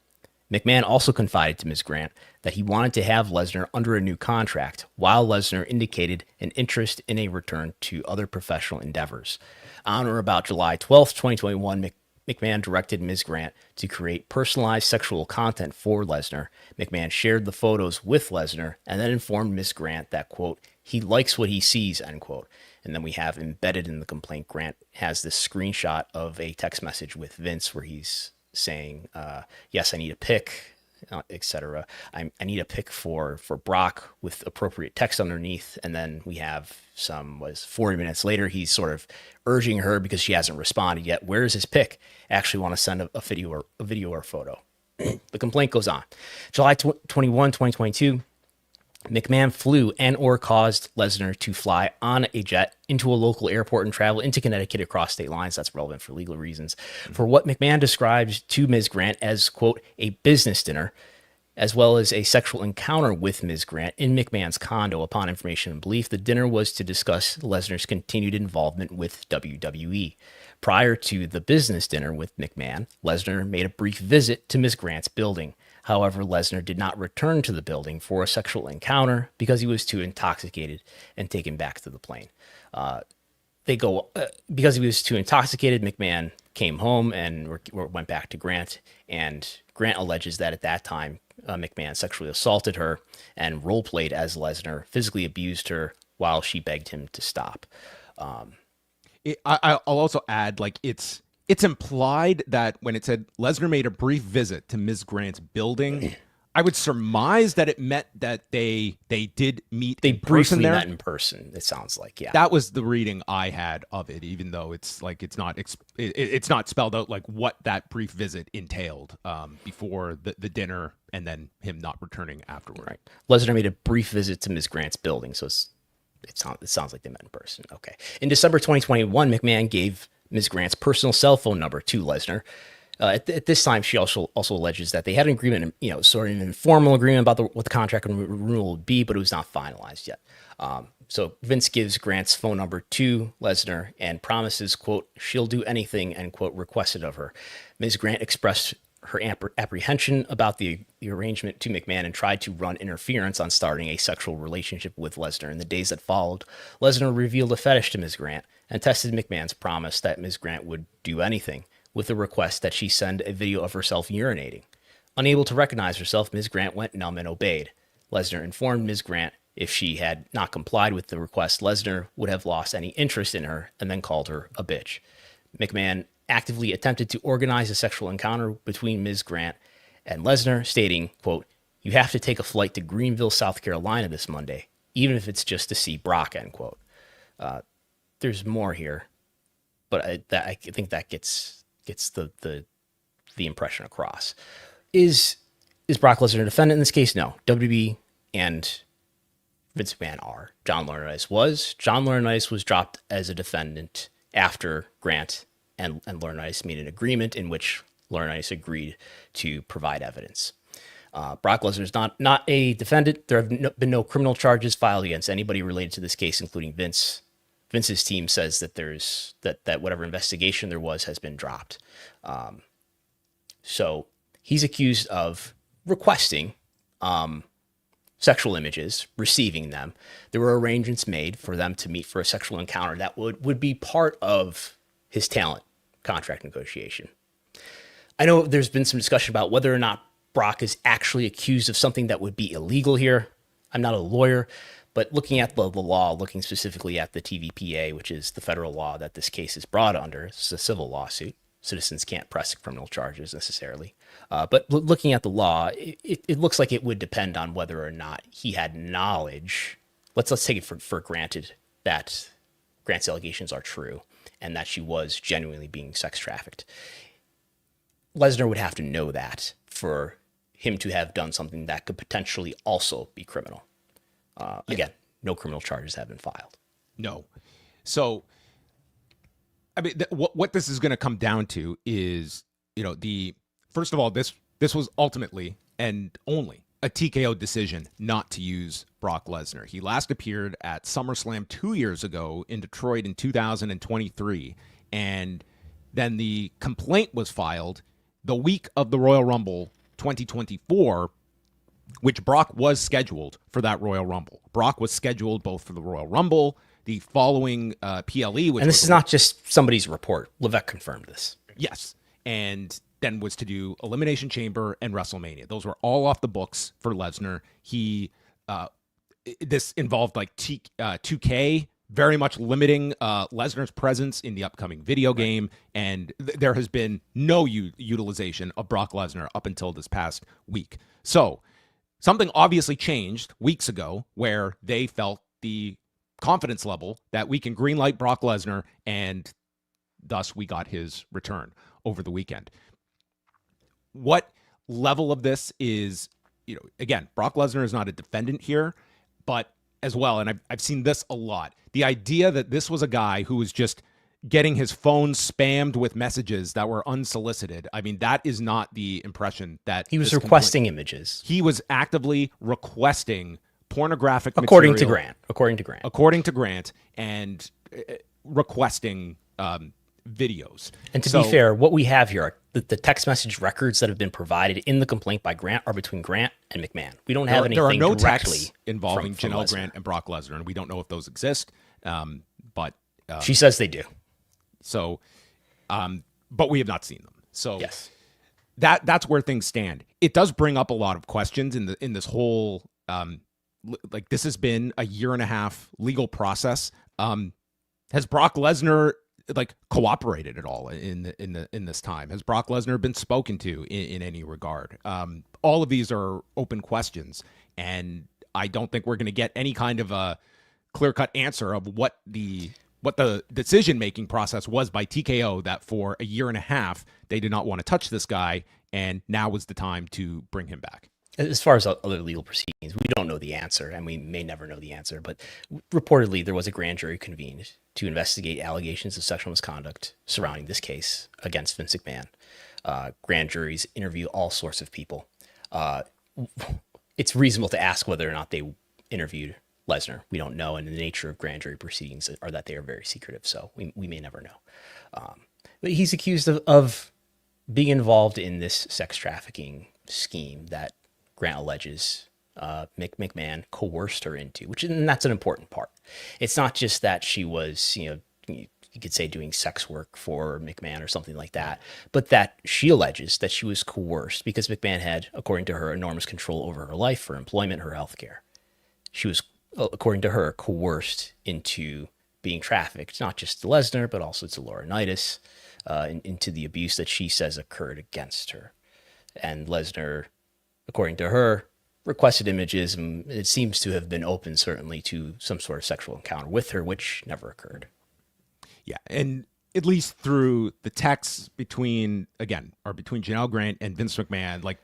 McMahon also confided to Ms. Grant that he wanted to have Lesnar under a new contract, while Lesnar indicated an interest in a return to other professional endeavors. On or about July 12th, 2021, McMahon directed Ms. Grant to create personalized sexual content for Lesnar. McMahon shared the photos with Lesnar and then informed Ms. Grant that, quote, he likes what he sees, end quote. And then we have embedded in the complaint, Grant has this screenshot of a text message with Vince where he's saying, yes, I need a pic, etc. I need a pic for Brock with appropriate text underneath. And then we have 40 minutes later, he's sort of urging her, because she hasn't responded yet, where's his pic? I actually want to send a video or photo. The complaint goes on. July 21, 2022, McMahon flew and or caused Lesnar to fly on a jet into a local airport and travel into Connecticut across state lines. That's relevant for legal reasons. For what McMahon describes to Ms. Grant as, quote, a business dinner, as well as a sexual encounter with Ms. Grant in McMahon's condo. Upon information and belief, the dinner was to discuss Lesnar's continued involvement with WWE. Prior to the business dinner with McMahon, Lesnar made a brief visit to Ms. Grant's building. However, Lesnar did not return to the building for a sexual encounter because he was too intoxicated and taken back to the plane. Because he was too intoxicated, McMahon came home and went back to Grant. And Grant alleges that at that time, McMahon sexually assaulted her and role-played as Lesnar, physically abused her while she begged him to stop. I'll also add, like, it's implied that when it said Lesnar made a brief visit to Ms. Grant's building, I would surmise that it meant that they did meet in person there. They briefly met in person, it sounds like, yeah. That was the reading I had of it, even though it's like it's not spelled out like what that brief visit entailed before the dinner and then him not returning afterward. Right. Lesnar made a brief visit to Ms. Grant's building, so it sounds like they met in person. Okay. In December 2021, McMahon gave Ms. Grant's personal cell phone number to Lesnar. At this time, she also alleges that they had an agreement, sort of an informal agreement about what the contract and renewal would be, but it was not finalized yet. So Vince gives Grant's phone number to Lesnar and promises, quote, she'll do anything, end quote, requested of her. Ms. Grant expressed her apprehension about the arrangement to McMahon and tried to run interference on starting a sexual relationship with Lesnar. In the days that followed, Lesnar revealed a fetish to Ms. Grant and tested McMahon's promise that Ms. Grant would do anything, with the request that she send a video of herself urinating. Unable to recognize herself, Ms. Grant went numb and obeyed. Lesnar informed Ms. Grant if she had not complied with the request, Lesnar would have lost any interest in her and then called her a bitch. McMahon actively attempted to organize a sexual encounter between Ms. Grant and Lesnar, stating, quote, you have to take a flight to Greenville, South Carolina this Monday, even if it's just to see Brock, end quote. There's more here, but I think that gets the impression across. Is Brock Lesnar a defendant in this case? No. WWE and Vince McMahon are. John Laurinaitis was. John Laurinaitis was dropped as a defendant after Grant and Laurinaitis made an agreement in which Laurinaitis agreed to provide evidence. Brock Lesnar is not a defendant. There have been no criminal charges filed against anybody related to this case, including Vince Vince's team says that that whatever investigation there was has been dropped. So he's accused of requesting sexual images, receiving them. There were arrangements made for them to meet for a sexual encounter that would be part of his talent contract negotiation. I know there's been some discussion about whether or not Brock is actually accused of something that would be illegal here. I'm not a lawyer, but looking at the law, looking specifically at the TVPA, which is the federal law that this case is brought under, it's a civil lawsuit. Citizens can't press criminal charges necessarily. But looking at the law, it looks like it would depend on whether or not he had knowledge. Let's take it for granted that Grant's allegations are true and that she was genuinely being sex trafficked. Lesnar would have to know that for him to have done something that could potentially also be criminal. Again, no criminal charges have been filed. No. So, I mean, what this is going to come down to is, first of all, this was ultimately and only a TKO decision not to use Brock Lesnar. He last appeared at SummerSlam 2 years ago in Detroit in 2023, and then the complaint was filed the week of the Royal Rumble 2024, which Brock was scheduled for that Royal Rumble. Brock was scheduled both for the Royal Rumble, the following PLE, which and this is not just somebody's report. Levesque confirmed this. Yes, and then was to do Elimination Chamber and WrestleMania. Those were all off the books for Lesnar. He this involved like 2K, very much limiting Lesnar's presence in the upcoming video game, and there has been no utilization of Brock Lesnar up until this past week. So something obviously changed weeks ago where they felt the confidence level that we can greenlight Brock Lesnar, and thus we got his return over the weekend. What level of this is, again, Brock Lesnar is not a defendant here, but as well, and I've seen this a lot, the idea that this was a guy who was just getting his phone spammed with messages that were unsolicited. I mean, that is not the impression that he was requesting images. He was actively requesting pornographic according material, according to Grant, and requesting videos. And to be fair, what we have here are the text message records that have been provided in the complaint by Grant are between Grant and McMahon. We don't have anything directly. There are no texts involving from Janel Lesnar. Grant and Brock Lesnar, and we don't know if those exist. But she says they do. So, but we have not seen them. So yes, that's where things stand. It does bring up a lot of questions in this whole like this has been a 1.5 year legal process. Has Brock Lesnar cooperated at all in this time? Has Brock Lesnar been spoken to in any regard? All of these are open questions, and I don't think we're going to get any kind of a clear-cut answer of what the decision-making process was by TKO that for 1.5 years they did not want to touch this guy, and now was the time to bring him back. As far as other legal proceedings, we don't know the answer, and we may never know the answer, but reportedly there was a grand jury convened to investigate allegations of sexual misconduct surrounding this case against Vince McMahon. Grand juries interview all sorts of people. It's reasonable to ask whether or not they interviewed Lesnar. We don't know, and the nature of grand jury proceedings are that they are very secretive, so we may never know. But he's accused of being involved in this sex trafficking scheme that Grant alleges McMahon coerced her into, and that's an important part. It's not just that she was, you could say doing sex work for McMahon or something like that, but that she alleges that she was coerced because McMahon had, according to her, enormous control over her life, her employment, her health care. She was, according to her, coerced into being trafficked, not just to Lesnar, but also to Laurinaitis, into the abuse that she says occurred against her. And Lesnar, according to her, requested images, and it seems to have been open, certainly, to some sort of sexual encounter with her, which never occurred. Yeah, and at least through the texts between Janel Grant and Vince McMahon,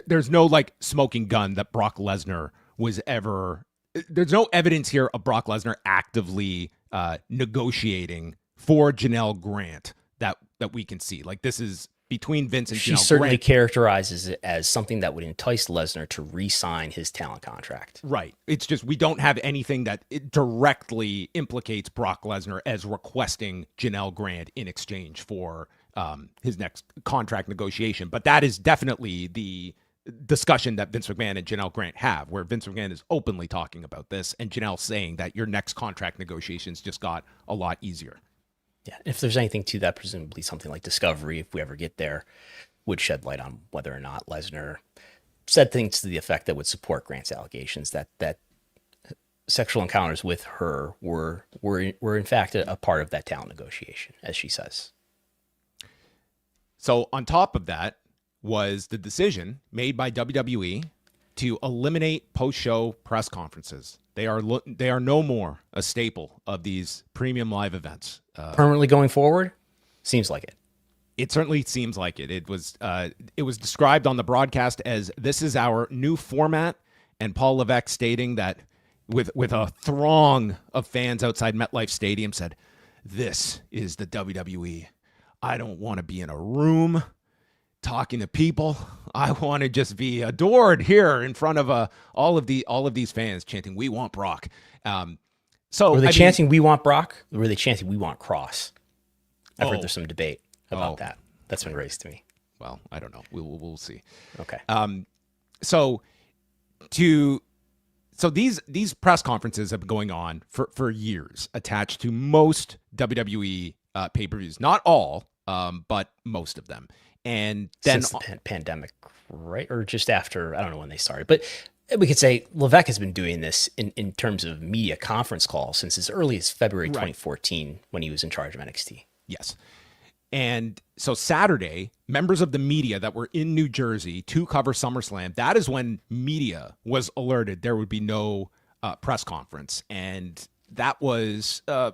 there's no smoking gun that Brock Lesnar was ever. There's no evidence here of Brock Lesnar actively negotiating for Janel Grant that we can see. This is between Vince and She Janel certainly Grant. characterizes it as something that would entice Lesnar to re-sign his talent contract. Right. It's just we don't have anything that it directly implicates Brock Lesnar as requesting Janel Grant in exchange for his next contract negotiation. But that is definitely the discussion that Vince McMahon and Janel Grant have, where Vince McMahon is openly talking about this and Janel saying that your next contract negotiations just got a lot easier. Yeah, if there's anything to that, presumably something like Discovery, if we ever get there, would shed light on whether or not Lesnar said things to the effect that would support Grant's allegations that sexual encounters with her were in fact a part of that talent negotiation, as she says. So on top of that was the decision made by WWE to eliminate post-show press conferences. They are no more a staple of these premium live events. Permanently going forward? Seems like it. It certainly seems like it. It was described on the broadcast as this is our new format, and Paul Levesque stating that with a throng of fans outside MetLife Stadium said, "This is the WWE. I don't want to be in a room talking to people. I want to just be adored here in front of all of these fans chanting, 'We want Brock.'" So were they chanting "We want Brock"? Or were they chanting "We want Cross"? I've heard there's some debate about that. That's been raised to me. Well, I don't know. We'll see. Okay. So these press conferences have been going on for years, attached to most WWE pay-per-views. Not all, but most of them. And then since the pandemic, right? Or just after, I don't know when they started. But we could say Levesque has been doing this in terms of media conference calls since as early as February 2014 when he was in charge of NXT. Yes. And so Saturday, members of the media that were in New Jersey to cover SummerSlam, that is when media was alerted there would be no press conference. And that was, I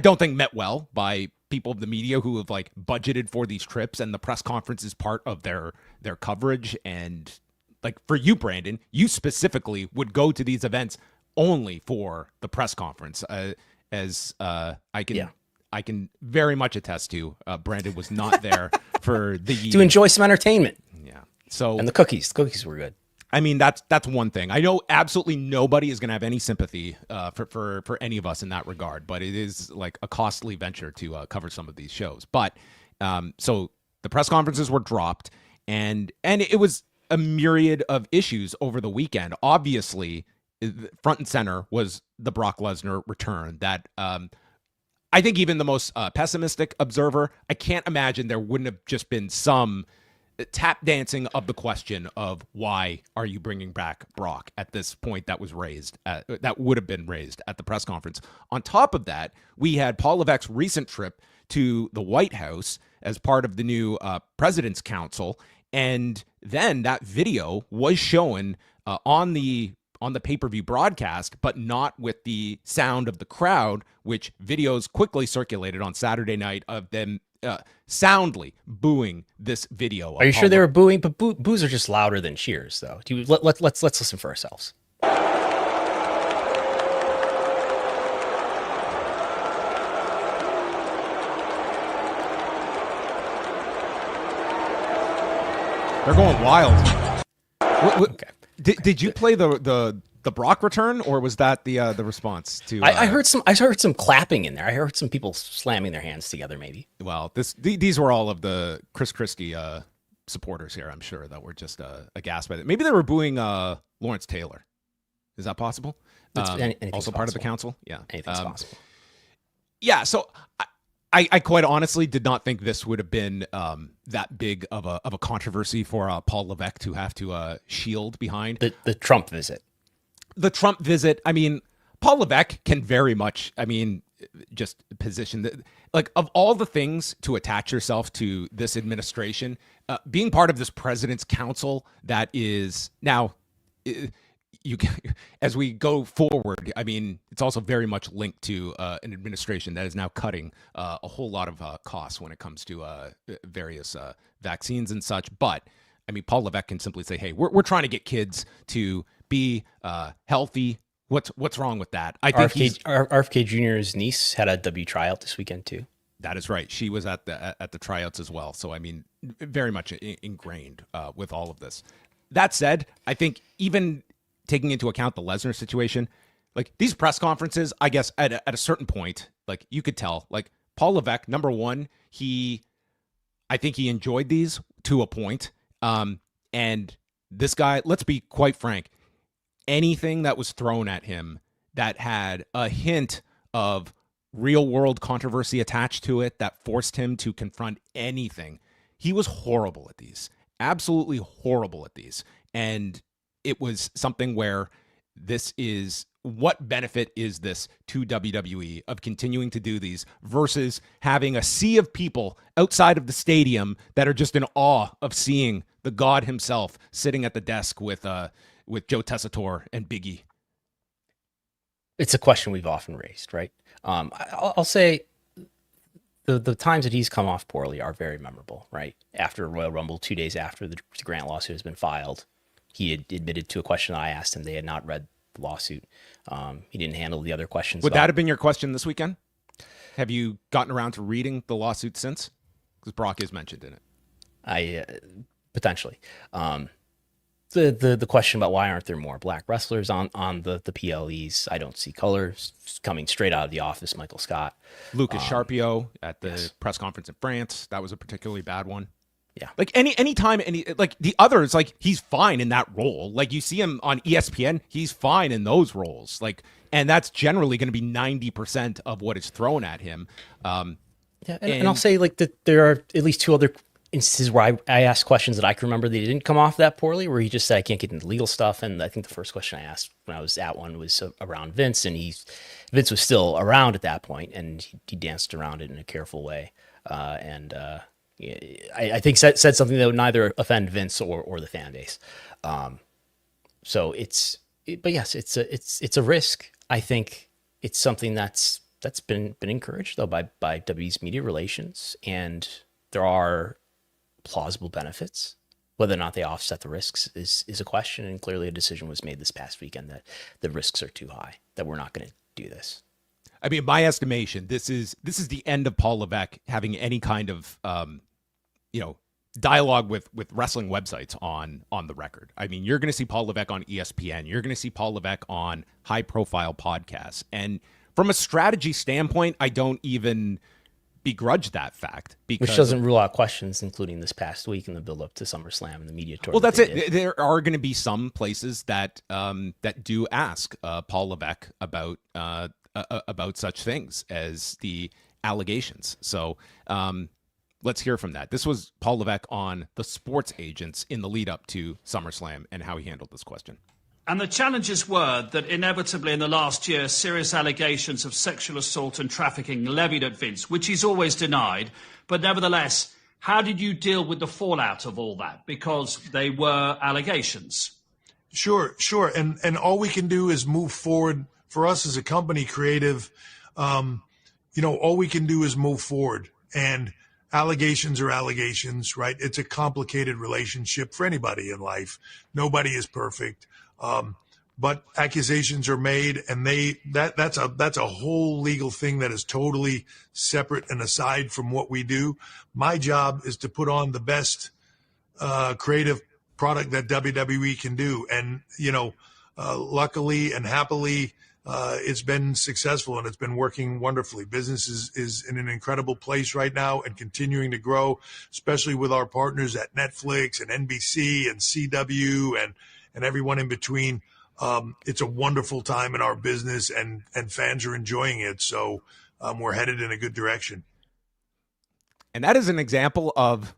don't think met well by people of the media who have budgeted for these trips, and the press conference is part of their coverage. And for you, Brandon, you specifically would go to these events only for the press conference, as I can very much attest to. Brandon was not there for the to enjoy some entertainment. Yeah. So and the cookies were good. I mean, that's one thing. I know absolutely nobody is going to have any sympathy for any of us in that regard, but it is like a costly venture to cover some of these shows. But so the press conferences were dropped, and it was a myriad of issues over the weekend. Obviously, front and center was the Brock Lesnar return. That I think even the most pessimistic observer, I can't imagine there wouldn't have just been some tap dancing of the question of why are you bringing back Brock at this point that was raised, that would have been raised at the press conference. On top of that, we had Paul Levesque's recent trip to the White House as part of the new President's Council, and then that video was shown on the pay-per-view broadcast, but not with the sound of the crowd, which videos quickly circulated on Saturday night of them soundly booing this video. Are you sure they were booing? But boos are just louder than cheers, though. Let's listen for ourselves. They're going wild. Okay. Did you play the Brock return, or was that the response to? I heard some clapping in there. I heard some people slamming their hands together. Maybe. Well, these were all of the Chris Christie supporters here. I'm sure that were just aghast by it. Maybe they were booing Lawrence Taylor. Is that possible? Also part of the council. Yeah, anything's possible. Yeah. So I quite honestly did not think this would have been that big of a controversy for Paul Levesque to have to shield behind the Trump visit. The Trump visit. I mean, Paul Levesque can very much, just position that, like, of all the things to attach yourself to this administration, being part of this president's council that is now, as we go forward, it's also very much linked to an administration that is now cutting a whole lot of costs when it comes to various vaccines and such. But Paul Levesque can simply say, "Hey, we're trying to get kids to be healthy. What's wrong with that?" I think RFK Jr.'s niece had a W tryout this weekend too. That is right. She was at the tryouts as well. So, I mean, very much ingrained with all of this. That said, I think even taking into account the Lesnar situation, like these press conferences, I guess at a certain point, like you could tell, like Paul Levesque, number one, I think he enjoyed these to a point. And this guy, let's be quite frank, anything that was thrown at him that had a hint of real world controversy attached to it that forced him to confront anything, he was horrible at these, absolutely horrible at these. And it was something where this is, what benefit is this to WWE of continuing to do these versus having a sea of people outside of the stadium that are just in awe of seeing the God himself sitting at the desk with Joe Tessitore and Big E? It's a question we've often raised, right? I'll say the times that he's come off poorly are very memorable, right? After Royal Rumble, 2 days after the Grant lawsuit has been filed, he had admitted to a question that I asked him. They had not read the lawsuit. He didn't handle the other questions. Would that have been your question this weekend? Have you gotten around to reading the lawsuit since? Because Brock is mentioned in it. Potentially. The question about why aren't there more black wrestlers on the PLEs? I don't see colors coming straight out of the office. Michael Scott, Lucas Sharpio at the press conference in France. That was a particularly bad one. Yeah. Like anytime like the others, like he's fine in that role. Like you see him on ESPN, he's fine in those roles. Like, and that's generally going to be 90% of what is thrown at him. And I'll say like that there are at least two other instances where I asked questions that I can remember that didn't come off that poorly, where he just said, I can't get into legal stuff. And I think the first question I asked when I was at one was around Vince, and Vince was still around at that point, and he danced around it in a careful way. I think said something that would neither offend Vince or the fan base. But yes, it's a risk. I think it's something that's been encouraged though by WWE's media relations, and there are plausible benefits. Whether or not they offset the risks is a question, and clearly a decision was made this past weekend that the risks are too high, that we're not going to do this. I mean, my estimation, this is the end of Paul Levesque having any kind of dialogue with wrestling websites on the record. I mean, you're going to see Paul Levesque on ESPN. You're going to see Paul Levesque on high profile podcasts. And from a strategy standpoint, I don't even begrudge that fact, because which doesn't rule out questions, including this past week in the build up to SummerSlam and the media tour. Well, that's it. There are going to be some places that do ask Paul Levesque about such things as the allegations. So let's hear from that. This was Paul Levesque on the sports agents in the lead up to SummerSlam and how he handled this question. And the challenges were that inevitably in the last year, serious allegations of sexual assault and trafficking levied at Vince, which he's always denied. But nevertheless, how did you deal with the fallout of all that? Because they were allegations. Sure. And all we can do is move forward. For us as a company, creative, all we can do is move forward. And allegations are allegations, right? It's a complicated relationship for anybody in life. Nobody is perfect. But accusations are made, and that's a whole legal thing that is totally separate and aside from what we do. My job is to put on the best creative product that WWE can do. And, luckily and happily, it's been successful and it's been working wonderfully. Business is in an incredible place right now and continuing to grow, especially with our partners at Netflix and NBC and CW and everyone in between. It's a wonderful time in our business, and fans are enjoying it. So we're headed in a good direction. And that is an example of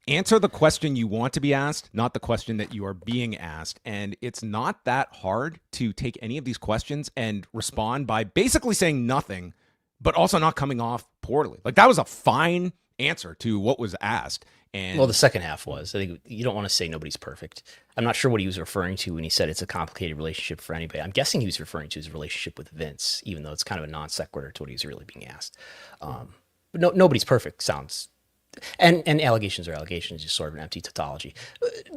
answer the question you want to be asked, not the question that you are being asked. And it's not that hard to take any of these questions and respond by basically saying nothing, but also not coming off poorly. Like, that was a fine answer to what was asked. And well, the second half was, I think you don't want to say nobody's perfect. I'm not sure what he was referring to when he said it's a complicated relationship for anybody. I'm guessing he was referring to his relationship with Vince, even though it's kind of a non sequitur to what he was really being asked. But nobody's perfect sounds and allegations are allegations, just sort of an empty tautology.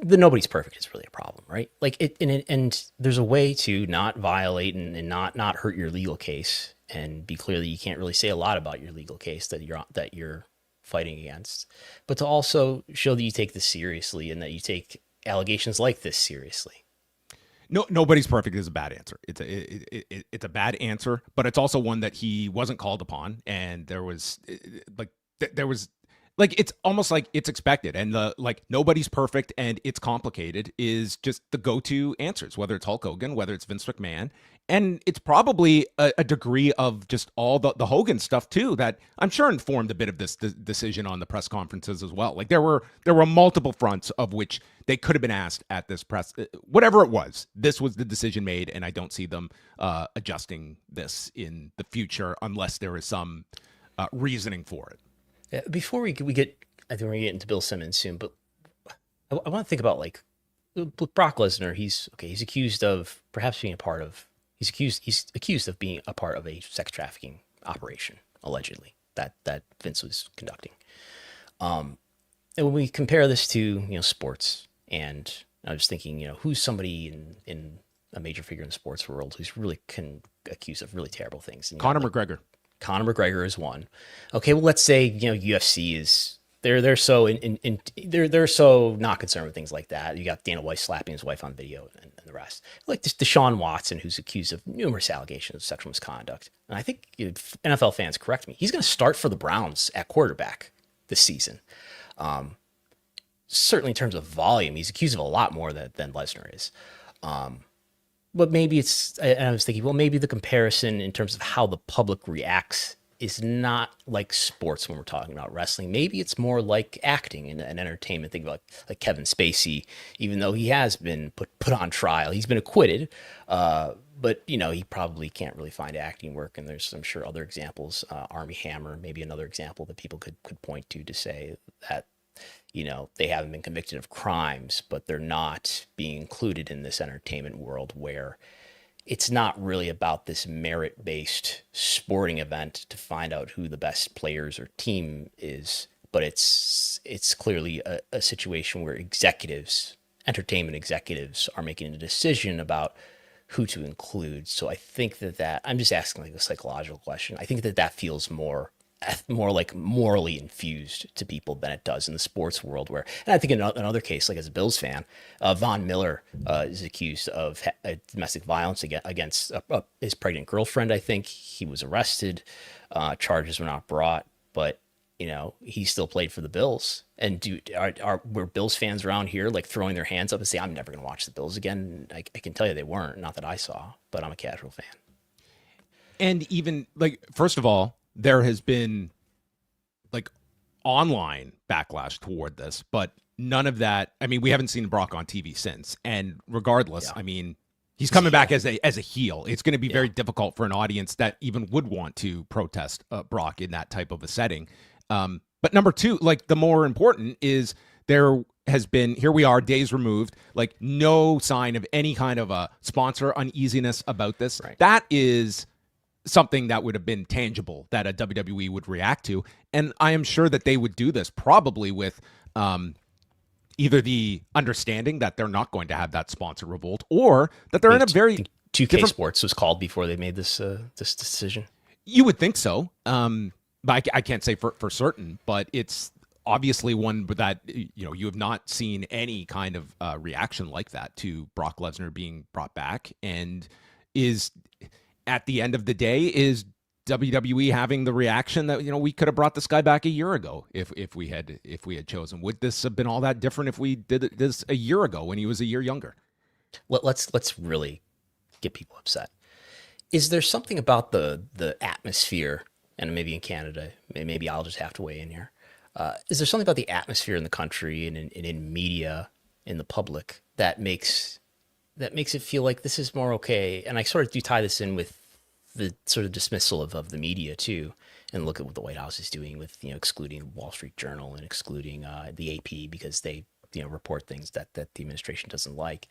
The nobody's perfect is really a problem, right? Like and there's a way to not violate and not hurt your legal case, and be clear that you can't really say a lot about your legal case that you're fighting against, but to also show that you take this seriously and that you take allegations like this seriously. No, nobody's perfect is a bad answer. It's a bad answer, but it's also one that he wasn't called upon, and there was it's almost like it's expected, and the nobody's perfect and it's complicated is just the go-to answers, whether it's Hulk Hogan, whether it's Vince McMahon, and it's probably a degree of just all the Hogan stuff too that I'm sure informed a bit of this decision on the press conferences as well. Like there were multiple fronts of which they could have been asked at this press, whatever it was. This was the decision made, and I don't see them adjusting this in the future unless there is some reasoning for it. Before we get, I think we're gonna get into Bill Simmons soon, but I want to think about with Brock Lesnar. He's accused of perhaps being he's accused of being a part of a sex trafficking operation, allegedly, that Vince was conducting. And when we compare this to sports, and I was thinking, who's somebody in a major figure in the sports world who's really accused of really terrible things? And Conor McGregor. Conor McGregor is one. Okay, well, let's say UFC is they're so they're so not concerned with things like that. You got Dana White slapping his wife on video and the rest. Like this Deshaun Watson, who's accused of numerous allegations of sexual misconduct. And I think NFL fans correct me. He's going to start for the Browns at quarterback this season. Certainly in terms of volume, he's accused of a lot more than Lesnar is. But maybe I was thinking, well, maybe the comparison in terms of how the public reacts is not like sports when we're talking about wrestling. Maybe it's more like acting and entertainment. Think about like Kevin Spacey, even though he has been put on trial, he's been acquitted. But he probably can't really find acting work. And there's, I'm sure, other examples. Armie Hammer, maybe another example that people could point to say that they haven't been convicted of crimes, but they're not being included in this entertainment world where it's not really about this merit-based sporting event to find out who the best players or team is, but it's clearly a situation where entertainment executives are making a decision about who to include. So I think that I'm just asking like a psychological question. I think that feels more like morally infused to people than it does in the sports world, where, and I think in another case, like as a Bills fan, Von Miller is accused of domestic violence against his pregnant girlfriend. I think he was arrested. Charges were not brought, but he still played for the Bills. And were Bills fans around here like throwing their hands up and say, I'm never going to watch the Bills again? I can tell you they weren't, not that I saw, but I'm a casual fan. And even first of all, there has been online backlash toward this, but none of that. I mean, we haven't seen Brock on TV since. And regardless, I mean, he's coming back as a heel. It's going to be very difficult for an audience that even would want to protest Brock in that type of a setting. But number two, the more important is there has been, here we are, days removed, no sign of any kind of a sponsor uneasiness about this. Right. That is something that would have been tangible that a WWE would react to. And I am sure that they would do this probably with either the understanding that they're not going to have that sponsor revolt, or that they're in a very 2K Sports was called before they made this decision. You would think so. But I can't say for certain, but it's obviously one that, you have not seen any kind of reaction like that to Brock Lesnar being brought back, and is, at the end of the day, is WWE having the reaction that, we could have brought this guy back a year ago if we had chosen. Would this have been all that different if we did this a year ago when he was a year younger? Let's really get people upset. Is there something about the atmosphere, and maybe in Canada, maybe I'll just have to weigh in here. Is there something about the atmosphere in the country and in media, in the public, that makes it feel like this is more okay? And I sort of do tie this in with the sort of dismissal of the media too, and look at what the White House is doing with, excluding Wall Street Journal and excluding the AP because they, report things that the administration doesn't like.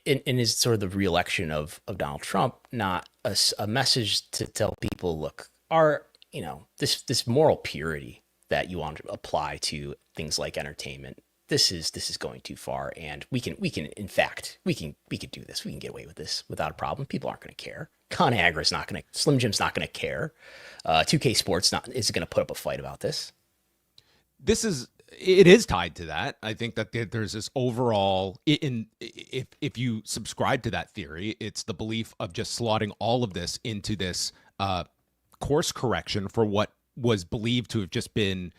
And is sort of the re-election of Donald Trump not a message to tell people, look, this moral purity that you want to apply to things like entertainment. This is going too far, and we can in fact we can do this. We can get away with this without a problem. People aren't going to care. ConAgra's not going to. Slim Jim's not going to care. 2K Sports is going to put up a fight about this. It is tied to that. I think that there's this overall, if you subscribe to that theory, it's the belief of just slotting all of this into this course correction for what was believed to have just been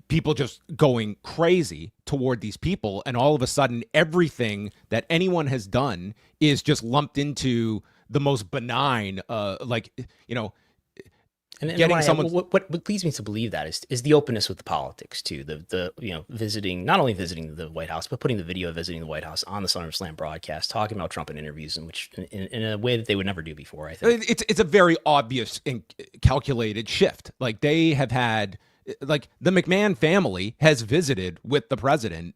people just going crazy toward these people. And all of a sudden, everything that anyone has done is just lumped into the most benign, And getting someone. What leads me to believe that is the openness with the politics too. The visiting, not only visiting the White House, but putting the video of visiting the White House on the SummerSlam broadcast, talking about Trump in interviews, in a way that they would never do before. I think It's a very obvious and calculated shift. Like they have had, like the McMahon family has visited with the president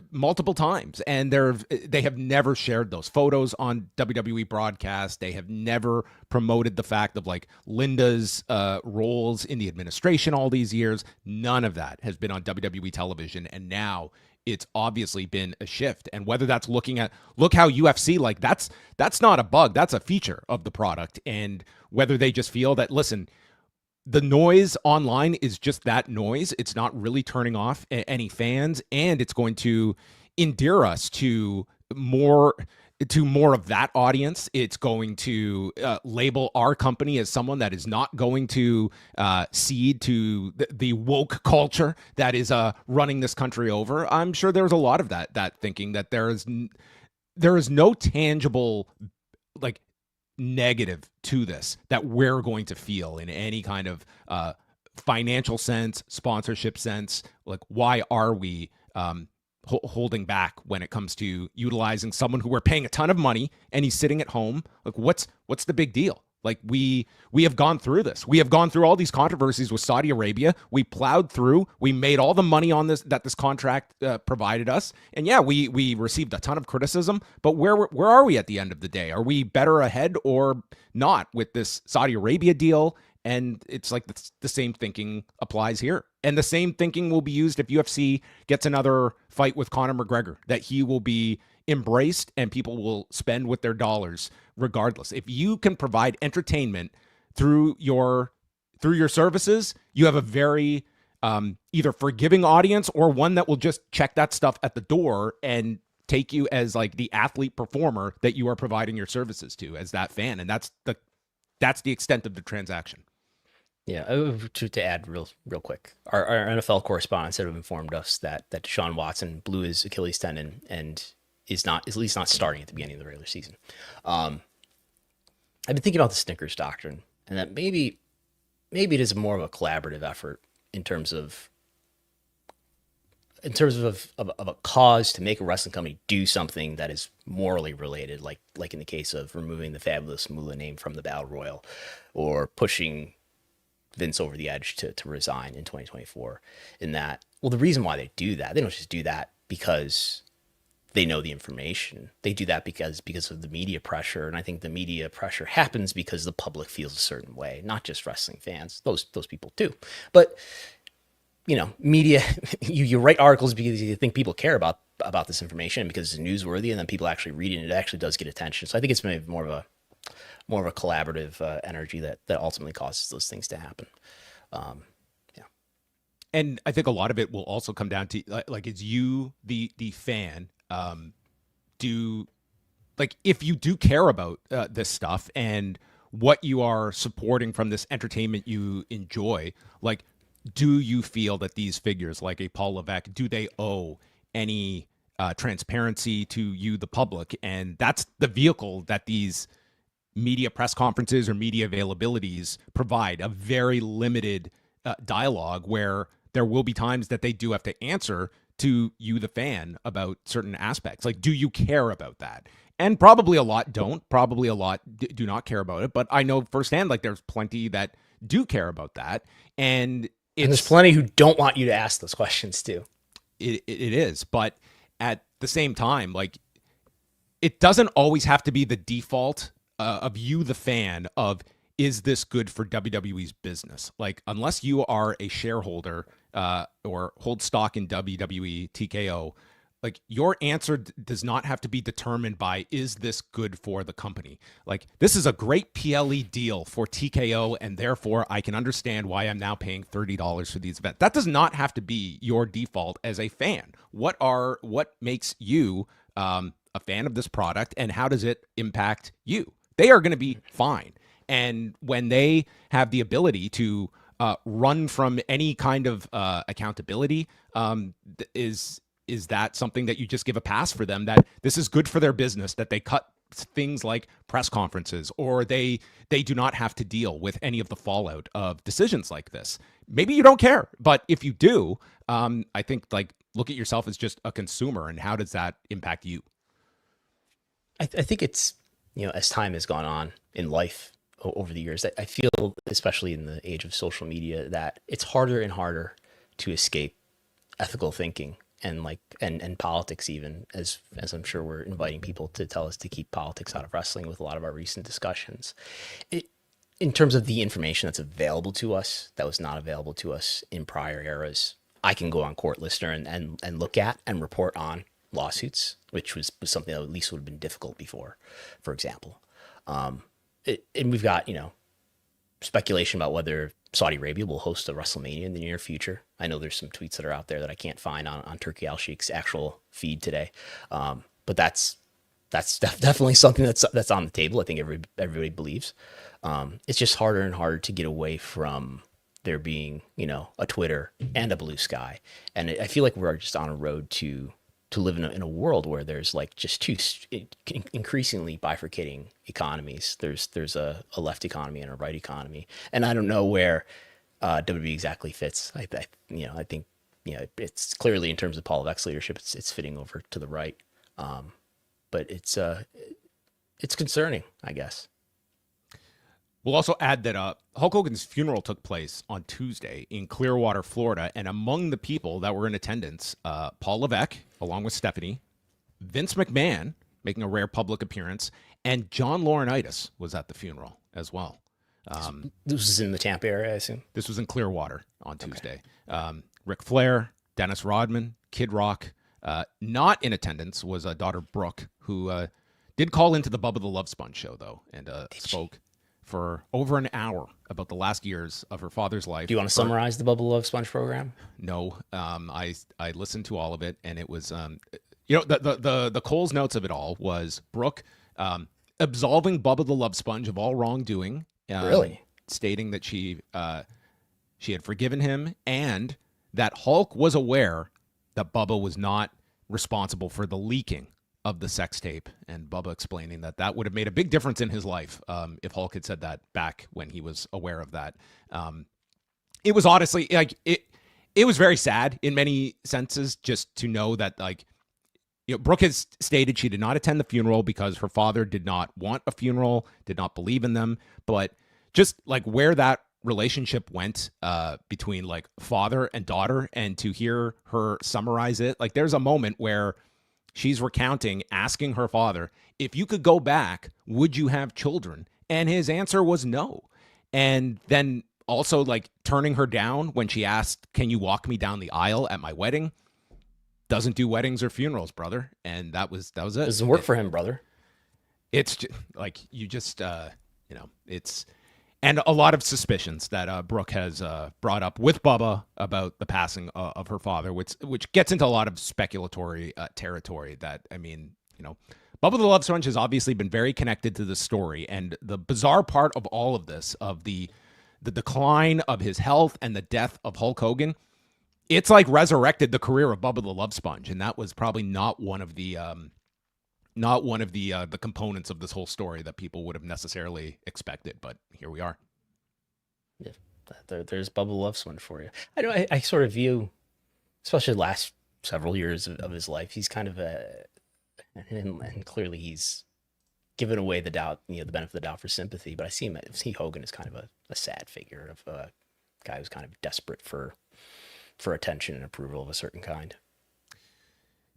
multiple times, and they have never shared those photos on WWE broadcast. They have never promoted the fact of like Linda's roles in the administration all these years. None of that has been on WWE television, and now it's obviously been a shift. And whether that's look how UFC, like that's not a bug, that's a feature of the product. And whether they just feel that, listen, the noise online is just that noise. It's not really turning off any fans, and it's going to endear us to more of that audience. It's going to label our company as someone that is not going to cede to the woke culture that is running this country over. I'm sure there's a lot of that thinking that there is no tangible like negative to this that we're going to feel in any kind of financial sense, sponsorship sense. Like, why are we holding back when it comes to utilizing someone who we're paying a ton of money and he's sitting at home? Like, what's the big deal? Like, we have gone through this. We have gone through all these controversies with Saudi Arabia. We plowed through. We made all the money on this that this contract provided us. And yeah, we received a ton of criticism. But where are we at the end of the day? Are we better ahead or not with this Saudi Arabia deal? And it's like the same thinking applies here. And the same thinking will be used if UFC gets another fight with Conor McGregor, that he will be embraced and people will spend with their dollars regardless. If you can provide entertainment through your services, you have a very either forgiving audience or one that will just check that stuff at the door and take you as like the athlete performer that you are providing your services to as that fan. And that's the extent of the transaction. Yeah, to add real quick, our NFL correspondents have informed us that Deshaun Watson blew his Achilles tendon and is at least not starting at the beginning of the regular season. I've been thinking about the Snickers doctrine, and that maybe it is more of a collaborative effort in terms of a cause to make a wrestling company do something that is morally related, like in the case of removing the Fabulous Moolah name from the Battle Royal, or pushing Vince over the edge to resign in 2024. In that, well, the reason why they do that, they don't just do that because they know the information. They do that because of the media pressure, and I think the media pressure happens because the public feels a certain way, not just wrestling fans. Those people too, but media. You write articles because you think people care about this information because it's newsworthy, and then people actually read it, and it actually does get attention. So I think it's maybe more of a collaborative energy that ultimately causes those things to happen. And I think a lot of it will also come down to like, it's you, the fan, if you do care about this stuff and what you are supporting from this entertainment you enjoy, like, do you feel that these figures like a Paul Levesque, do they owe any transparency to you, the public? And that's the vehicle that these media press conferences or media availabilities provide, a very limited dialogue where there will be times that they do have to answer to you, the fan, about certain aspects. Like, do you care about that? And probably a lot don't. Probably a lot do not care about it. But I know firsthand, like, there's plenty that do care about that. And there's plenty who don't want you to ask those questions too. It is. But at the same time, like, it doesn't always have to be the default of you, the fan, of is this good for WWE's business? Like, unless you are a shareholder or hold stock in WWE, TKO, like your answer does not have to be determined by, is this good for the company? Like, this is a great PLE deal for TKO, and therefore I can understand why I'm now paying $30 for these events. That does not have to be your default as a fan. What makes you a fan of this product, and how does it impact you? They are going to be fine. And when they have the ability to run from any kind of accountability, is that something that you just give a pass for them, that this is good for their business, that they cut things like press conferences, or they do not have to deal with any of the fallout of decisions like this? Maybe you don't care, but if you do, I think, like, look at yourself as just a consumer, and how does that impact you? I think it's, as time has gone on in life over the years, I feel, especially in the age of social media, that it's harder and harder to escape ethical thinking and politics, even as I'm sure we're inviting people to tell us to keep politics out of wrestling with a lot of our recent discussions. In terms of the information that's available to us, that was not available to us in prior eras, I can go on Court Listener and look at and report on lawsuits, which was something that at least would have been difficult before, for example. And we've got, speculation about whether Saudi Arabia will host a WrestleMania in the near future. I know there's some tweets that are out there that I can't find on Turki Al-Sheikh's actual feed today. But that's definitely something that's on the table. I think everybody believes. It's just harder and harder to get away from there being, a Twitter and a blue sky. And I feel like we're just on a road to live in a world where there's like just two increasingly bifurcating economies. There's a left economy and a right economy, and I don't know where WWE exactly fits. I think it's clearly, in terms of Paul Levesque's leadership, it's fitting over to the right, but it's concerning, I guess. We'll also add that Hulk Hogan's funeral took place on Tuesday in Clearwater, Florida, and among the people that were in attendance, Paul Levesque, along with Stephanie, Vince McMahon, making a rare public appearance, and John Laurinaitis was at the funeral as well. This was in the Tampa area, I assume? This was in Clearwater on Tuesday. Ric Flair, Dennis Rodman, Kid Rock. Not in attendance was daughter Brooke, who did call into the Bubba the Love Sponge show, though, and spoke for over an hour about the last years of her father's life. Do you want to summarize the Bubba Love Sponge program? No. I listened to all of it, and it was, the Cole's notes of it all was Brooke absolving Bubba the Love Sponge of all wrongdoing. Really? Stating that she had forgiven him, and that Hulk was aware that Bubba was not responsible for the leaking of the sex tape, and Bubba explaining that would have made a big difference in his life if Hulk had said that back when he was aware of that. It was honestly, like, it was very sad in many senses, just to know that, like, Brooke has stated she did not attend the funeral because her father did not want a funeral, did not believe in them, but just like where that relationship went between like father and daughter, and to hear her summarize it, like there's a moment where she's recounting, asking her father, if you could go back, would you have children? And his answer was no. And then also like turning her down when she asked, can you walk me down the aisle at my wedding? Doesn't do weddings or funerals, brother. And that was it. Doesn't work for him, brother. It's just, like, you just, it's, and a lot of suspicions that Brooke has brought up with Bubba about the passing of her father, which gets into a lot of speculatory territory that, I mean, Bubba the Love Sponge has obviously been very connected to the story. And the bizarre part of all of this, of the decline of his health and the death of Hulk Hogan, it's like resurrected the career of Bubba the Love Sponge. And that was probably not one of the components of this whole story that people would have necessarily expected, but here we are. Yeah, there's Bubba Love Sponge for you. I know. I sort of view, especially the last several years of his life, he's kind of and clearly he's given away the doubt, the benefit of the doubt for sympathy. But I see Hogan as kind of a sad figure of a guy who's kind of desperate for attention and approval of a certain kind.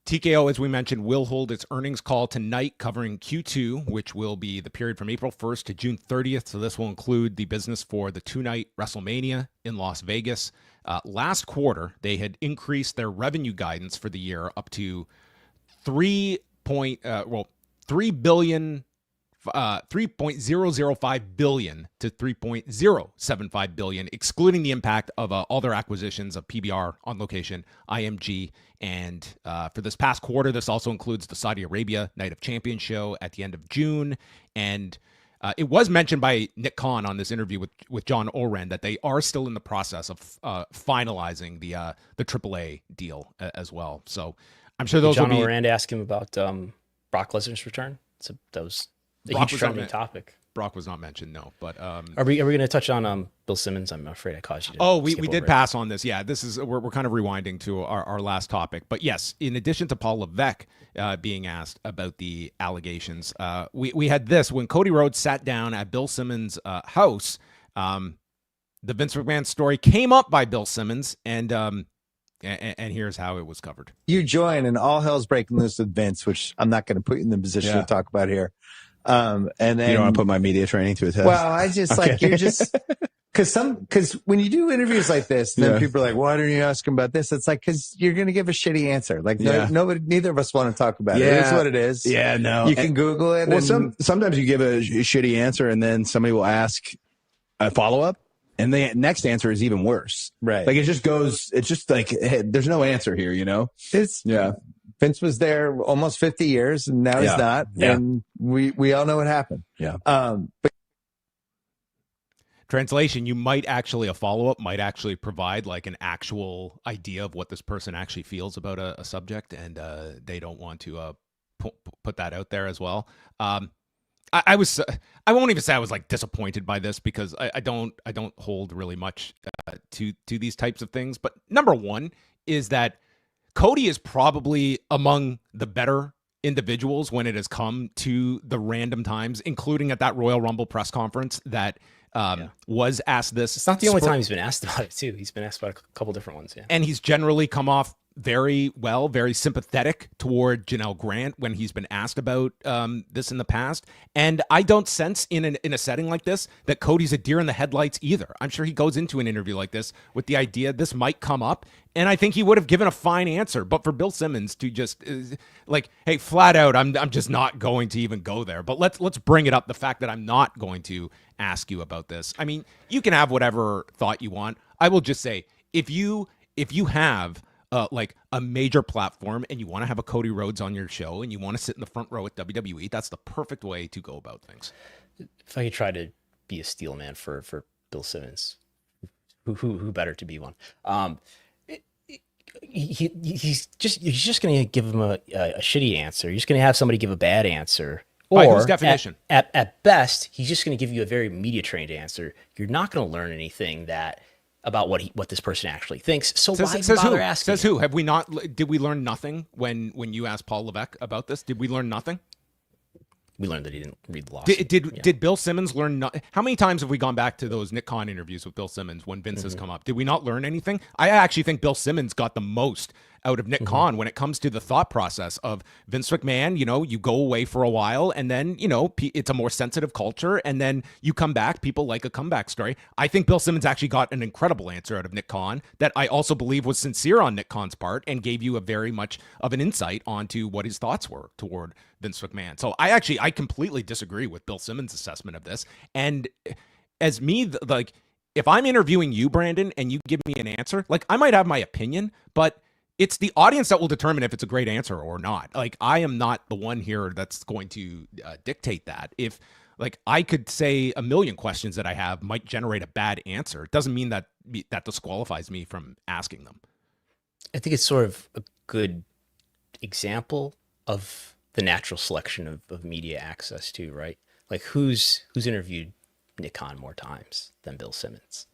TKO, as we mentioned, will hold its earnings call tonight covering Q2, which will be the period from April 1st to June 30th. So this will include the business for the 2-night WrestleMania in Las Vegas. Last quarter, they had increased their revenue guidance for the year up to $3.005 billion to $3.075 billion, excluding the impact of all their acquisitions of PBR, On Location, IMG, and for this past quarter, this also includes the Saudi Arabia Night of Champions show at the end of June. And it was mentioned by Nick Khan on this interview with John Oren that they are still in the process of finalizing the AAA deal as well. So I'm sure those John will be... Oren asked him about Brock Lesnar's return. So that was a huge trending topic. Brock was not mentioned, no. But are we going to touch on Bill Simmons? I'm afraid I caused you to. Oh, we did pass on this. Yeah, this is we're kind of rewinding to our last topic. But yes, in addition to Paul Levesque being asked about the allegations, we had this when Cody Rhodes sat down at Bill Simmons' house. The Vince McMahon story came up by Bill Simmons, and here's how it was covered. You join, and all hell's breaking loose with Vince, which I'm not going to put you in the position to talk about here. And then you don't want to put my media training to a test. Well, I just like you're just because when you do interviews like this, then people are like, "Why didn't you ask him about this?" It's like because you're going to give a shitty answer. Like neither of us want to talk about it. It is what it is. Yeah, no, you can Google it. Well, sometimes you give a shitty answer, and then somebody will ask a follow up. And the next answer is even worse. Right. Like it's just like, hey, there's no answer here, you know? Vince was there almost 50 years and now he's not. Yeah. And we all know what happened. Yeah. But translation, a follow-up might actually provide like an actual idea of what this person actually feels about a subject. And they don't want to put that out there as well. I won't even say I was like disappointed by this because I don't hold really much to these types of things. But number one is that Cody is probably among the better individuals when it has come to the random times, including at that Royal Rumble press conference that was asked this. It's not the only time he's been asked about it too. He's been asked about a couple different ones. Yeah. And he's generally come off very well, very sympathetic toward Janel Grant when he's been asked about this in the past. And I don't sense in a setting like this that Cody's a deer in the headlights either. I'm sure he goes into an interview like this with the idea this might come up. And I think he would have given a fine answer. But for Bill Simmons to just like, hey, flat out, I'm just not going to even go there. But let's bring it up. The fact that I'm not going to ask you about this. I mean, you can have whatever thought you want. I will just say, if you have like a major platform and you want to have a Cody Rhodes on your show and you want to sit in the front row at WWE, that's the perfect way to go about things. If I could try to be a steel man for Bill Simmons, who better to be one? He's just going to give him a shitty answer. You're just going to have somebody give a bad answer. By whose definition? At best, he's just going to give you a very media trained answer. You're not going to learn anything about what this person actually thinks. So why bother asking? Says who? Did we learn nothing when you asked Paul Levesque about this? Did we learn nothing? We learned that he didn't read the lawsuit. Did Bill Simmons learn how many times have we gone back to those Nick Khan interviews with Bill Simmons when Vince has come up? Did we not learn anything? I actually think Bill Simmons got the most out of Nick Khan when it comes to the thought process of Vince McMahon. You know, you go away for a while and then, you know, it's a more sensitive culture and then you come back. People like a comeback story. I think Bill Simmons actually got an incredible answer out of Nick Khan that I also believe was sincere on Nick Khan's part and gave you a very much of an insight onto what his thoughts were toward Vince McMahon. So I completely disagree with Bill Simmons' assessment of this. And as me, like, if I'm interviewing you, Brandon, and you give me an answer, like, I might have my opinion, but it's the audience that will determine if it's a great answer or not. Like, I am not the one here that's going to dictate that. If, like, I could say a million questions that I have might generate a bad answer, it doesn't mean that disqualifies me from asking them. I think it's sort of a good example of the natural selection of media access too, right? Like, who's interviewed Nick Khan more times than Bill Simmons?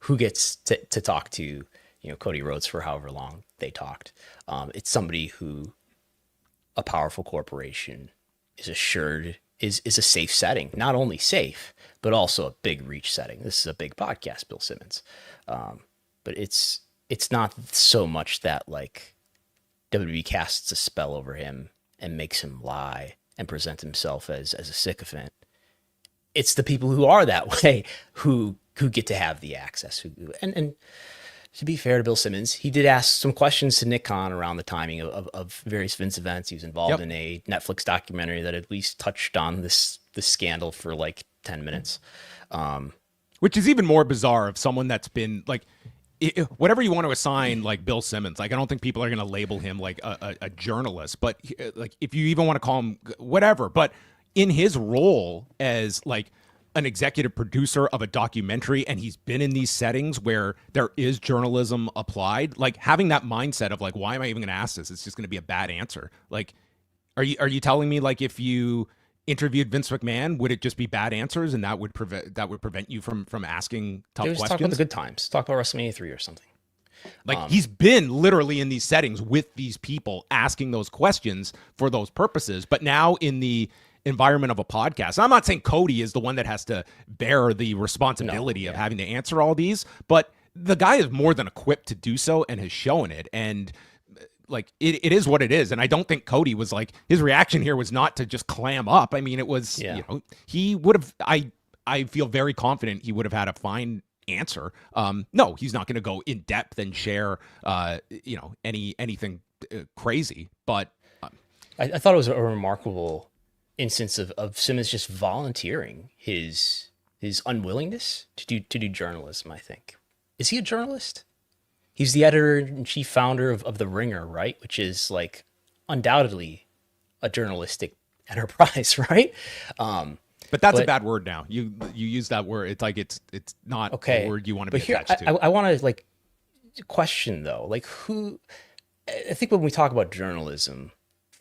Who gets to talk to, you know, Cody Rhodes for however long they talked? It's somebody who a powerful corporation is assured is a safe setting. Not only safe, but also a big reach setting. This is a big podcast, Bill Simmons. But it's not so much that, like, WWE casts a spell over him and makes him lie and present himself as a sycophant. It's the people who are that way who get to have the access. And to be fair to Bill Simmons, he did ask some questions to Nick Khan around the timing of various Vince events. He was involved in a Netflix documentary that at least touched on this scandal for like 10 minutes. Which is even more bizarre of someone that's been like, whatever you want to assign like Bill Simmons, like I don't think people are going to label him like a journalist, but like if you even want to call him whatever, but in his role as like an executive producer of a documentary, and he's been in these settings where there is journalism applied, like having that mindset of like, why am I even going to ask this? It's just going to be a bad answer. Like, are you telling me like if you interviewed Vince McMahon, would it just be bad answers, and that would prevent you from asking tough questions? Talk about the good times. Talk about WrestleMania 3 or something. Like he's been literally in these settings with these people asking those questions for those purposes. But now in the environment of a podcast, I'm not saying Cody is the one that has to bear the responsibility of having to answer all these, but the guy is more than equipped to do so and has shown it. And like it is what it is. And I don't think Cody was like, his reaction here was not to just clam up. I mean, it was, you know, he would have, I feel very confident he would have had a fine answer. No, he's not going to go in depth and share, you know, anything crazy, but I thought it was a remarkable instance of Simmons just volunteering his unwillingness to do journalism. I think, is he a journalist? He's the editor-in-chief founder of The Ringer, right? Which is like undoubtedly a journalistic enterprise, right? But that's a bad word now. You use that word. It's like it's not a word you want to be attached to. I want to like question though, like who? I think when we talk about journalism,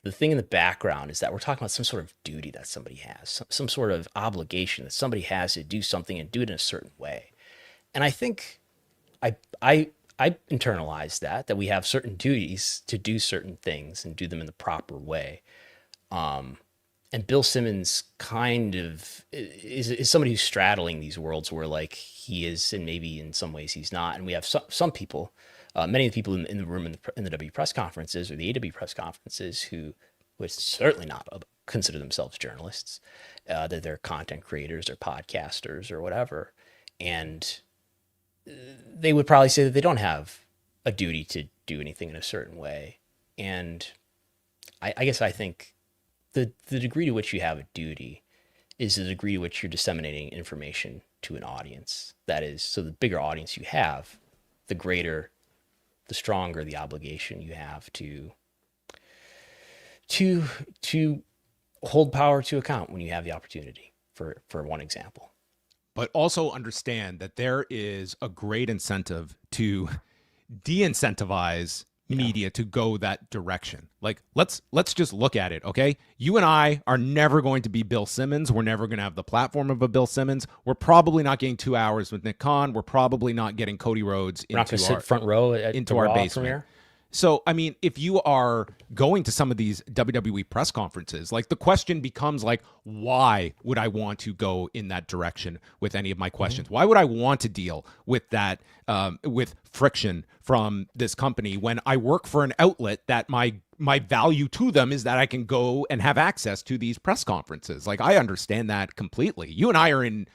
the thing in the background is that we're talking about some sort of duty that somebody has, some sort of obligation that somebody has to do something and do it in a certain way. And I think I internalized that we have certain duties to do certain things and do them in the proper way. And Bill Simmons kind of is somebody who's straddling these worlds where like he is, and maybe in some ways he's not. And we have some people, many of the people in the room in the W press conferences or the AW press conferences who would certainly not consider themselves journalists, that they're content creators or podcasters or whatever. And they would probably say that they don't have a duty to do anything in a certain way. And I guess I think the degree to which you have a duty is the degree to which you're disseminating information to an audience. That is, so the bigger audience you have, the stronger the obligation you have to hold power to account when you have the opportunity, for one example. But also understand that there is a great incentive to de-incentivize media to go that direction. Like, let's just look at it, okay? You and I are never going to be Bill Simmons. We're never going to have the platform of a Bill Simmons. We're probably not getting 2 hours with Nick Khan. We're probably not getting Cody Rhodes into our front row into our basement. Premiere. So, I mean, if you are going to some of these WWE press conferences, like the question becomes like, why would I want to go in that direction with any of my questions? Mm-hmm. Why would I want to deal with that, with friction from this company when I work for an outlet that my value to them is that I can go and have access to these press conferences? Like, I understand that completely. You and I are in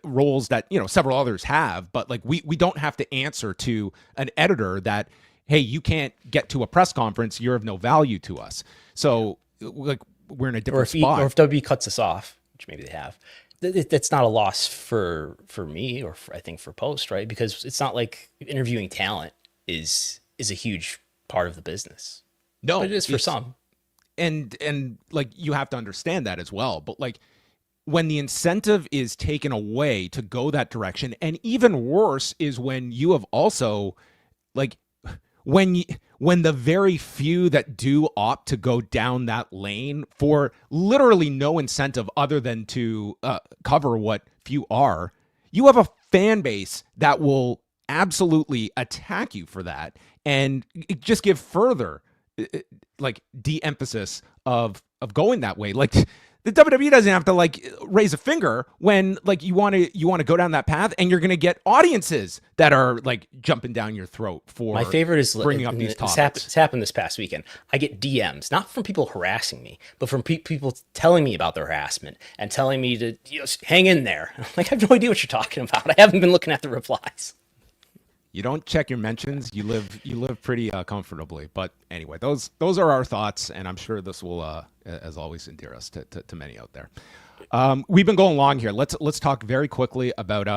roles that, you know, several others have, but like we don't have to answer to an editor that, hey, you can't get to a press conference, you're of no value to us. So, like, we're in a different spot. Or if WWE cuts us off, which maybe they have, that's not a loss for me or I think for Post, right? Because it's not like interviewing talent is a huge part of the business. No, but it is for some. And like, you have to understand that as well. But like, when the incentive is taken away to go that direction, and even worse is when you have also, like, when the very few that do opt to go down that lane for literally no incentive other than to cover what few are, you have a fan base that will absolutely attack you for that and just give further like de-emphasis of going that way. Like, The WWE doesn't have to like raise a finger when like you want to go down that path, and you're going to get audiences that are like jumping down your throat for my favorite is bringing up these topics. It's happened this past weekend. I get DMs, not from people harassing me, but from people telling me about the harassment and telling me to hang in there. Like, I have no idea what you're talking about. I haven't been looking at the replies. You don't check your mentions. You live pretty comfortably. But anyway, those are our thoughts, and I'm sure this will, as always, endear us to many out there. We've been going long here. Let's talk very quickly about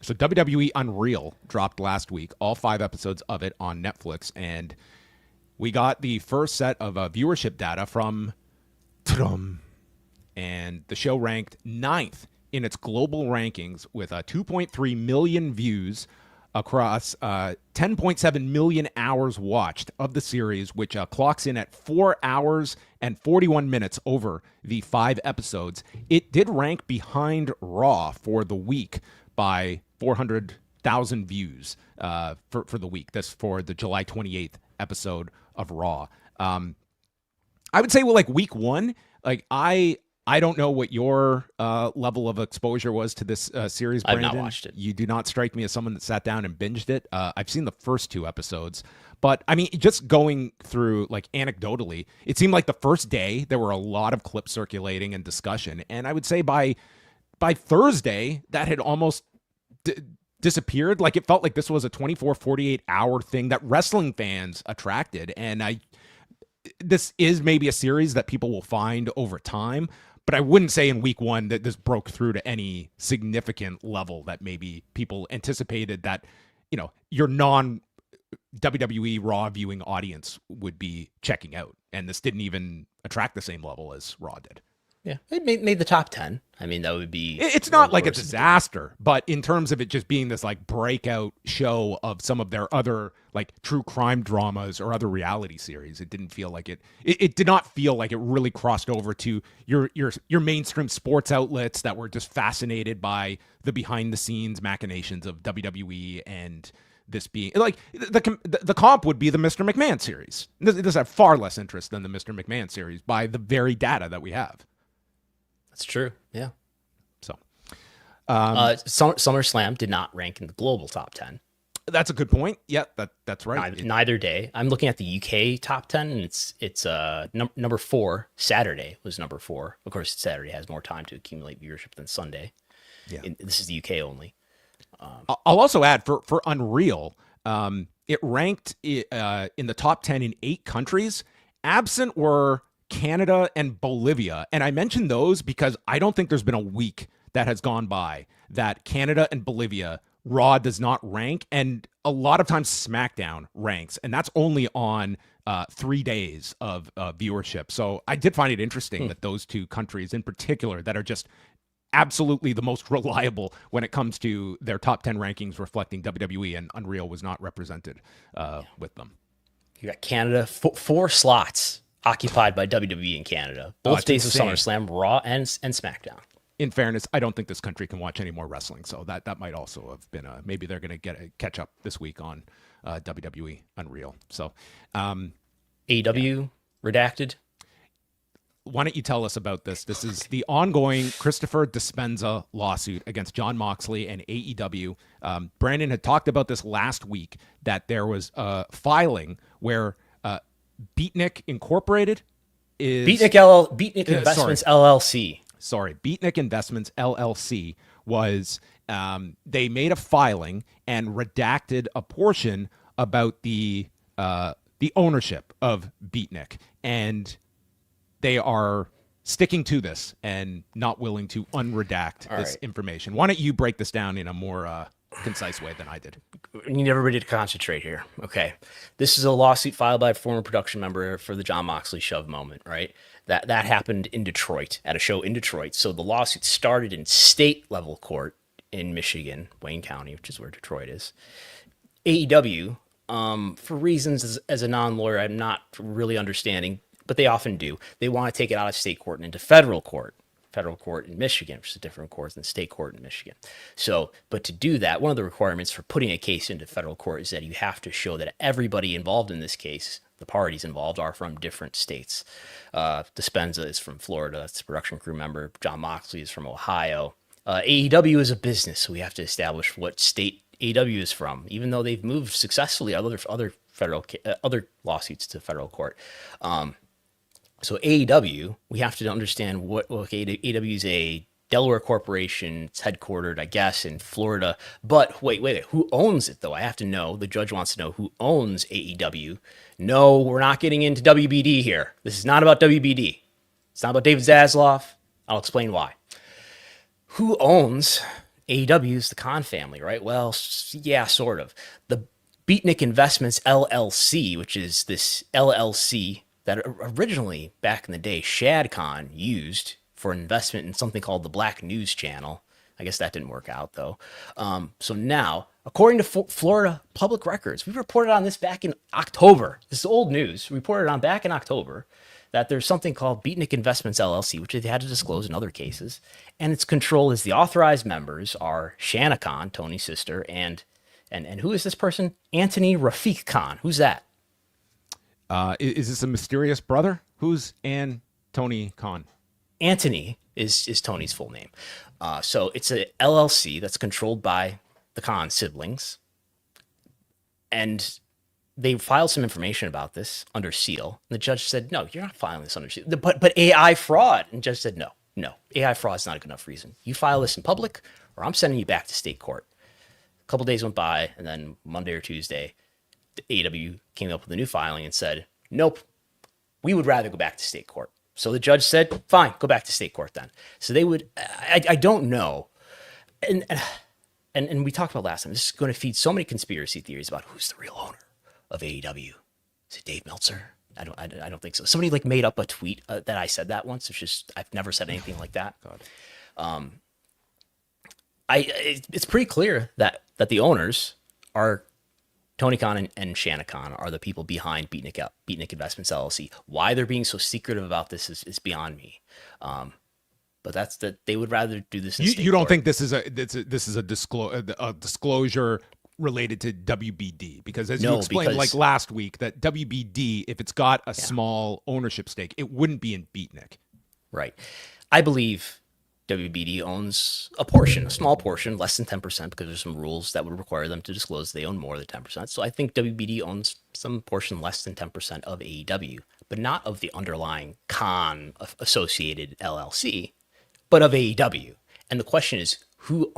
so WWE Unreal dropped last week, all 5 episodes of it on Netflix, and we got the first set of viewership data from Trum, and the show ranked 9th in its global rankings with 2.3 million views across 10.7 million hours watched of the series, which clocks in at 4 hours and 41 minutes over the 5 episodes. It did rank behind Raw for the week by 400,000 views for the week. That's for the July 28th episode of Raw. I would say, well, like week 1, like I don't know what your level of exposure was to this series, Brandon. I've not watched it. You do not strike me as someone that sat down and binged it. I've seen the first 2 episodes. But, I mean, just going through, like, anecdotally, it seemed like the first day there were a lot of clips circulating and discussion. And I would say by Thursday, that had almost disappeared. Like, it felt like this was a 24, 48-hour thing that wrestling fans attracted. And this is maybe a series that people will find over time. But I wouldn't say in week 1 that this broke through to any significant level that maybe people anticipated that, your non-WWE Raw viewing audience would be checking out. And this didn't even attract the same level as Raw did. Yeah, it made the top 10. I mean, that would be... It's not like a disaster, but in terms of it just being this like breakout show of some of their other like true crime dramas or other reality series, it didn't feel like it did not feel like it really crossed over to your mainstream sports outlets that were just fascinated by the behind the scenes machinations of WWE, and this being like the comp would be the Mr. McMahon series. This have far less interest than the Mr. McMahon series by the very data that we have. That's true. Yeah. So, SummerSlam did not rank in the global top 10. That's a good point. Yeah, that's right. Neither day. I'm looking at the UK top 10, and it's number 4. Saturday was number 4. Of course, Saturday has more time to accumulate viewership than Sunday. Yeah. This is the UK only. I'll also add for Unreal, it ranked in the top 10 in 8 countries. Absent were Canada and Bolivia. And I mention those because I don't think there's been a week that has gone by that Canada and Bolivia Raw does not rank. And a lot of times SmackDown ranks, and that's only on 3 days of viewership. So I did find it interesting that those 2 countries in particular that are just absolutely the most reliable when it comes to their top 10 rankings reflecting WWE, and Unreal was not represented with them. You got Canada, 4 slots occupied by WWE in Canada. Both days of SummerSlam, Raw and SmackDown. In fairness, I don't think this country can watch any more wrestling, so that might also have been maybe they're going to catch up this week on WWE Unreal. So, AEW redacted. Why don't you tell us about this? This is the ongoing Christopher Dispenza lawsuit against Jon Moxley and AEW. Brandon had talked about this last week, that there was a filing where Beatnik Incorporated is... Beatnik Investments LLC. Sorry, Beatnik Investments LLC was... they made a filing and redacted a portion about the ownership of Beatnik. And they are sticking to this and not willing to unredact this information. Why don't you break this down in a more concise way than I did? We need everybody to concentrate here. Okay. This is a lawsuit filed by a former production member for the Jon Moxley shove moment, right? That happened in Detroit, at a show in Detroit. So the lawsuit started in state level court in Michigan, Wayne County, which is where Detroit is. AEW, for reasons as a non-lawyer I'm not really understanding, but they often do. They want to take it out of state court and into federal court in Michigan, which is a different court than state court in Michigan. So, but to do that, one of the requirements for putting a case into federal court is that you have to show that everybody involved in this case, the parties involved are from different states. Dispenza is from Florida. That's the production crew member. John Moxley is from Ohio. AEW is a business, so we have to establish what state AEW is from, even though they've moved successfully other lawsuits to federal court. So AEW, we have to understand what AEW is a Delaware corporation. It's headquartered, I guess, in Florida. But wait, who owns it, though? I have to know. The judge wants to know who owns AEW. No, we're not getting into WBD here. This is not about WBD. It's not about David Zaslav. I'll explain why. Who owns AEW is the Khan family, right? Well, yeah, sort of. The Beatnik Investments LLC, which is this LLC that originally, back in the day, Shad Khan used for investment in something called the Black News Channel. I guess that didn't work out, though. So now, according to Florida public records, we reported on this back in October. This is old news. We reported on back in October that there's something called Beatnik Investments LLC, which they've had to disclose in other cases. And its control is the authorized members are Shanna Khan, Tony's sister, and who is this person? Anthony Rafiq Khan. Who's that? Is this a mysterious brother? Who's Tony Khan? Anthony is Tony's full name. So it's a LLC that's controlled by the Khan siblings. And they filed some information about this under seal. And the judge said, no, you're not filing this under seal. But AI fraud. And the judge said, no, AI fraud is not a good enough reason. You file this in public or I'm sending you back to state court. A couple days went by, and then Monday or Tuesday, the AEW came up with a new filing and said, nope, we would rather go back to state court. So the judge said, fine, go back to state court then. So they would, I don't know. And we talked about last time, this is going to feed so many conspiracy theories about who's the real owner of AEW. Is it Dave Meltzer? I don't think so. Somebody made up a tweet that I said that once. It's just, I've never said anything like that. It's pretty clear that the owners are Tony Khan and Shanna Khan are the people behind Beatnik Investments LLC. Why they're being so secretive about this is beyond me. But that's that they would rather do this. You don't think this is a disclosure related to WBD? Because as you explained like last week, that WBD, if it's got a small ownership stake, it wouldn't be in Beatnik. Right. I believe WBD owns a small portion, less than 10%, because there's some rules that would require them to disclose they own more than 10%. So I think WBD owns some portion less than 10% of AEW, but not of the underlying Khan associated LLC, but of AEW. And the question is, who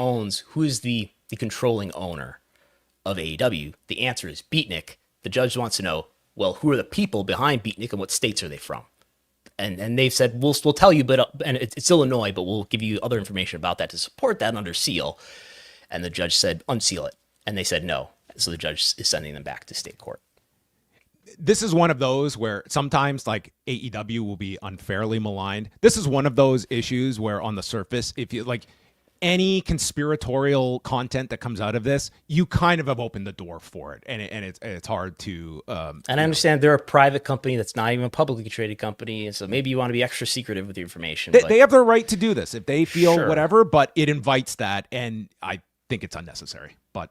is the controlling owner of AEW? The answer is Beatnik. The judge wants to know, well, who are the people behind Beatnik and what states are they from? And they've said, we'll tell you, but and it's Illinois, but we'll give you other information about that to support that under seal. And the judge said, unseal it. And they said no. So the judge is sending them back to state court. This is one of those where sometimes like AEW will be unfairly maligned. This is one of those issues where on the surface, if you like any conspiratorial content that comes out of this, you kind of have opened the door for it. And it's hard to... and I understand they're a private company that's not even a publicly traded company. So maybe you want to be extra secretive with your information. They have the right to do this if they feel whatever, but it invites that. And I think it's unnecessary. But,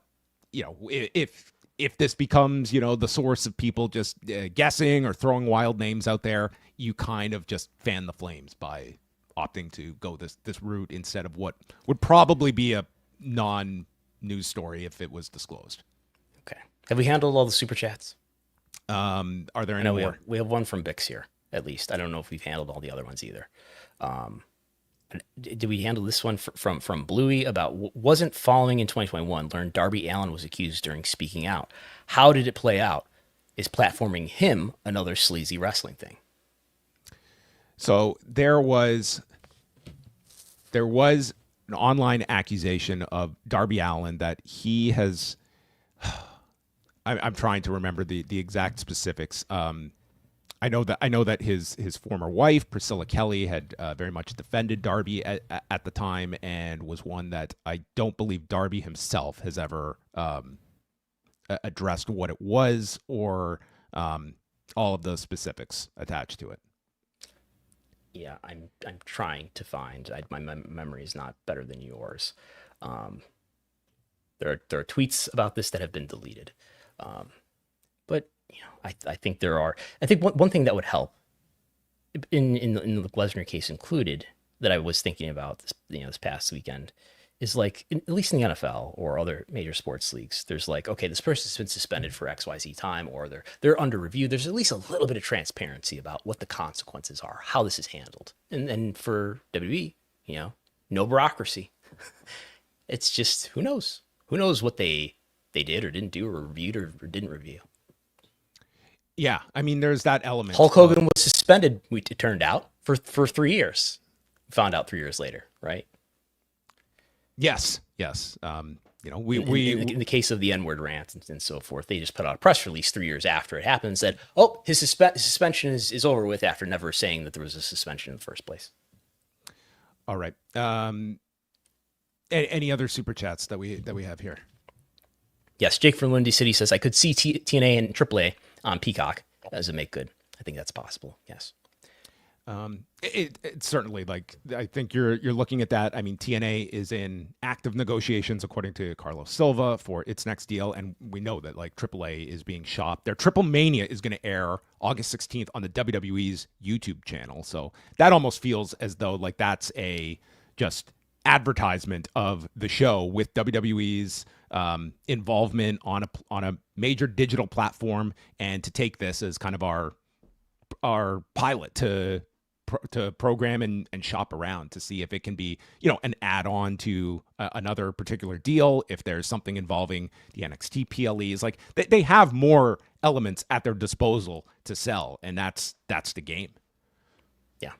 if this becomes, the source of people just guessing or throwing wild names out there, you kind of just fan the flames by opting to go this route instead of what would probably be a non-news story if it was disclosed. Okay. Have we handled all the super chats? Are there any more? We have one from Bix here, at least. I don't know if we've handled all the other ones either. Did we handle this one from Bluey about wasn't following in 2021, learned Darby Allin was accused during speaking out. How did it play out? Is platforming him another sleazy wrestling thing? So there was an online accusation of Darby Allin that he has. I'm trying to remember the exact specifics. I know that his former wife Priscilla Kelly had very much defended Darby at the time, and was one that I don't believe Darby himself has ever addressed what it was or all of the specifics attached to it. Yeah, I'm trying to find. My memory is not better than yours. There are tweets about this that have been deleted, but I think there are. I think one thing that would help in the Lesnar case included that I was thinking about this past weekend is like at least in the NFL or other major sports leagues, there's like, okay, this person's been suspended for XYZ time, or they're under review. There's at least a little bit of transparency about what the consequences are, how this is handled. And for WWE, no bureaucracy. It's just who knows what they did or didn't do or reviewed or didn't review. Yeah, I mean, there's that element. Hulk Hogan was suspended, it turned out, for 3 years. Found out 3 years later, right? Yes. We in the case of the N-word rant and so forth, they just put out a press release 3 years after it happened and said, "Oh, his suspension is over with," after never saying that there was a suspension in the first place. All right. Any other super chats that we have here? Yes, Jake from Lindy City says, I could see TNA and AAA on Peacock as a make good. I think that's possible. Yes. It's certainly, like, I think you're looking at that. I mean, TNA is in active negotiations, according to Carlos Silva, for its next deal. And we know that, like, AAA is being shopped. Their Triple Mania is going to air August 16th on the WWE's YouTube channel. So that almost feels as though, like, that's a just advertisement of the show with WWE's involvement on a major digital platform, and to take this as kind of our pilot to program and shop around to see if it can be, an add-on to another particular deal. If there's something involving the NXT PLEs, like they have more elements at their disposal to sell, and that's the game. Yeah,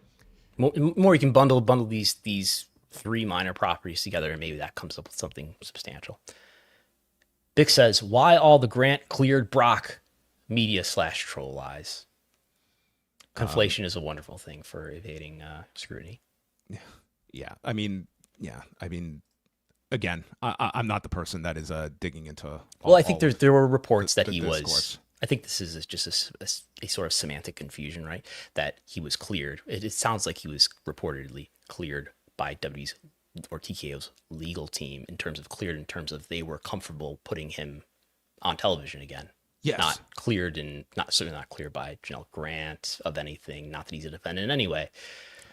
more you can bundle these 3 minor properties together, and maybe that comes up with something substantial. Vic says, why all the Grant cleared Brock media /troll lies? Conflation is a wonderful thing for evading scrutiny. Yeah. I mean, again, I'm not the person that is digging into. I think there were reports that he was. I think this is just a sort of semantic confusion, right? That he was cleared. It sounds like he was reportedly cleared by WWE's or TKO's legal team in terms of they were comfortable putting him on television again. Yes. Not cleared certainly not cleared by Janel Grant of anything. Not that he's a defendant anyway.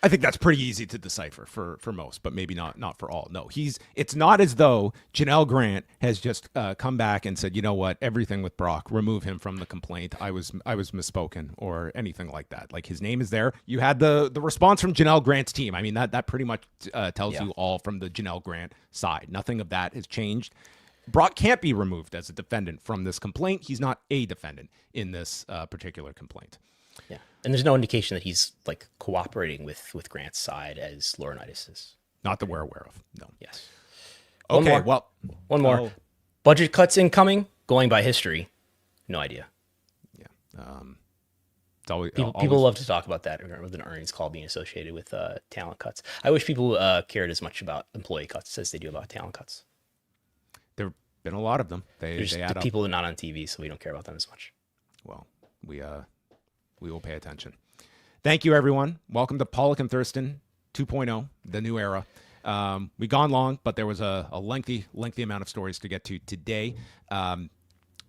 I think that's pretty easy to decipher for most, but maybe not for all. No, it's not as though Janel Grant has just come back and said, you know what, everything with Brock, remove him from the complaint. I was misspoken or anything like that. Like, his name is there. You had the response from Janel Grant's team. I mean, that pretty much tells you all from the Janel Grant side. Nothing of that has changed. Brock can't be removed as a defendant from this complaint. He's not a defendant in this particular complaint. Yeah. And there's no indication that he's like cooperating with Grant's side as Laurinaitis is. Not that we're aware of. No. Yes. Okay. One more. Budget cuts incoming. Going by history, no idea. Yeah. It's always, people love to talk about that with an earnings call being associated with talent cuts. I wish people cared as much about employee cuts as they do about talent cuts. There've been a lot of them. They add up. People are not on TV, so we don't care about them as much. Well, we will pay attention. Thank you, everyone. Welcome to Pollock and Thurston 2.0, the new era. We've gone long, but there was a lengthy amount of stories to get to today.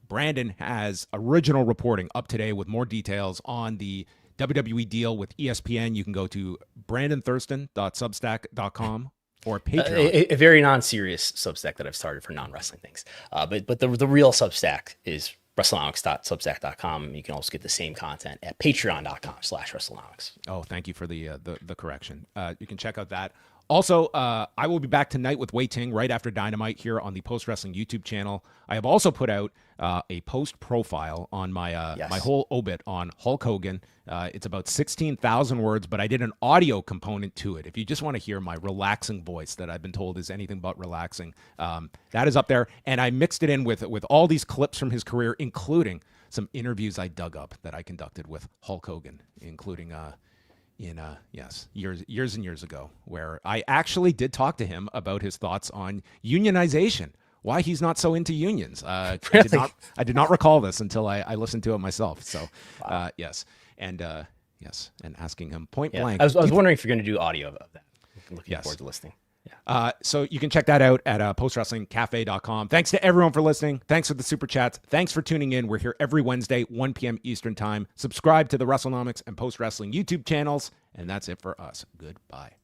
Brandon has original reporting up today with more details on the WWE deal with ESPN. You can go to brandonthurston.substack.com or Patreon. A very non-serious Substack that I've started for non-wrestling things. But the real Substack is Wrestlenomics.substack.com. You can also get the same content at patreon.com/Wrestlenomics. Oh, thank you for the correction. You can check out that. Also, I will be back tonight with Wei Ting right after Dynamite here on the Post Wrestling YouTube channel. I have also put out a post profile on my my whole obit on Hulk Hogan. It's about 16,000 words, but I did an audio component to it. If you just want to hear my relaxing voice that I've been told is anything but relaxing, that is up there. And I mixed it in with all these clips from his career, including some interviews I dug up that I conducted with Hulk Hogan, including years and years ago, where I actually did talk to him about his thoughts on unionization, why he's not so into unions. Really? I did not recall this until I listened to it myself. So, yes. And asking him point blank. I was wondering if you're going to do audio of that. Looking forward to listening. Yeah. So you can check that out at postwrestlingcafe.com. Thanks to everyone for listening. Thanks for the super chats. Thanks for tuning in. We're here every Wednesday, 1 p.m. Eastern time. Subscribe to the Wrestlenomics and Post Wrestling YouTube channels. And that's it for us. Goodbye.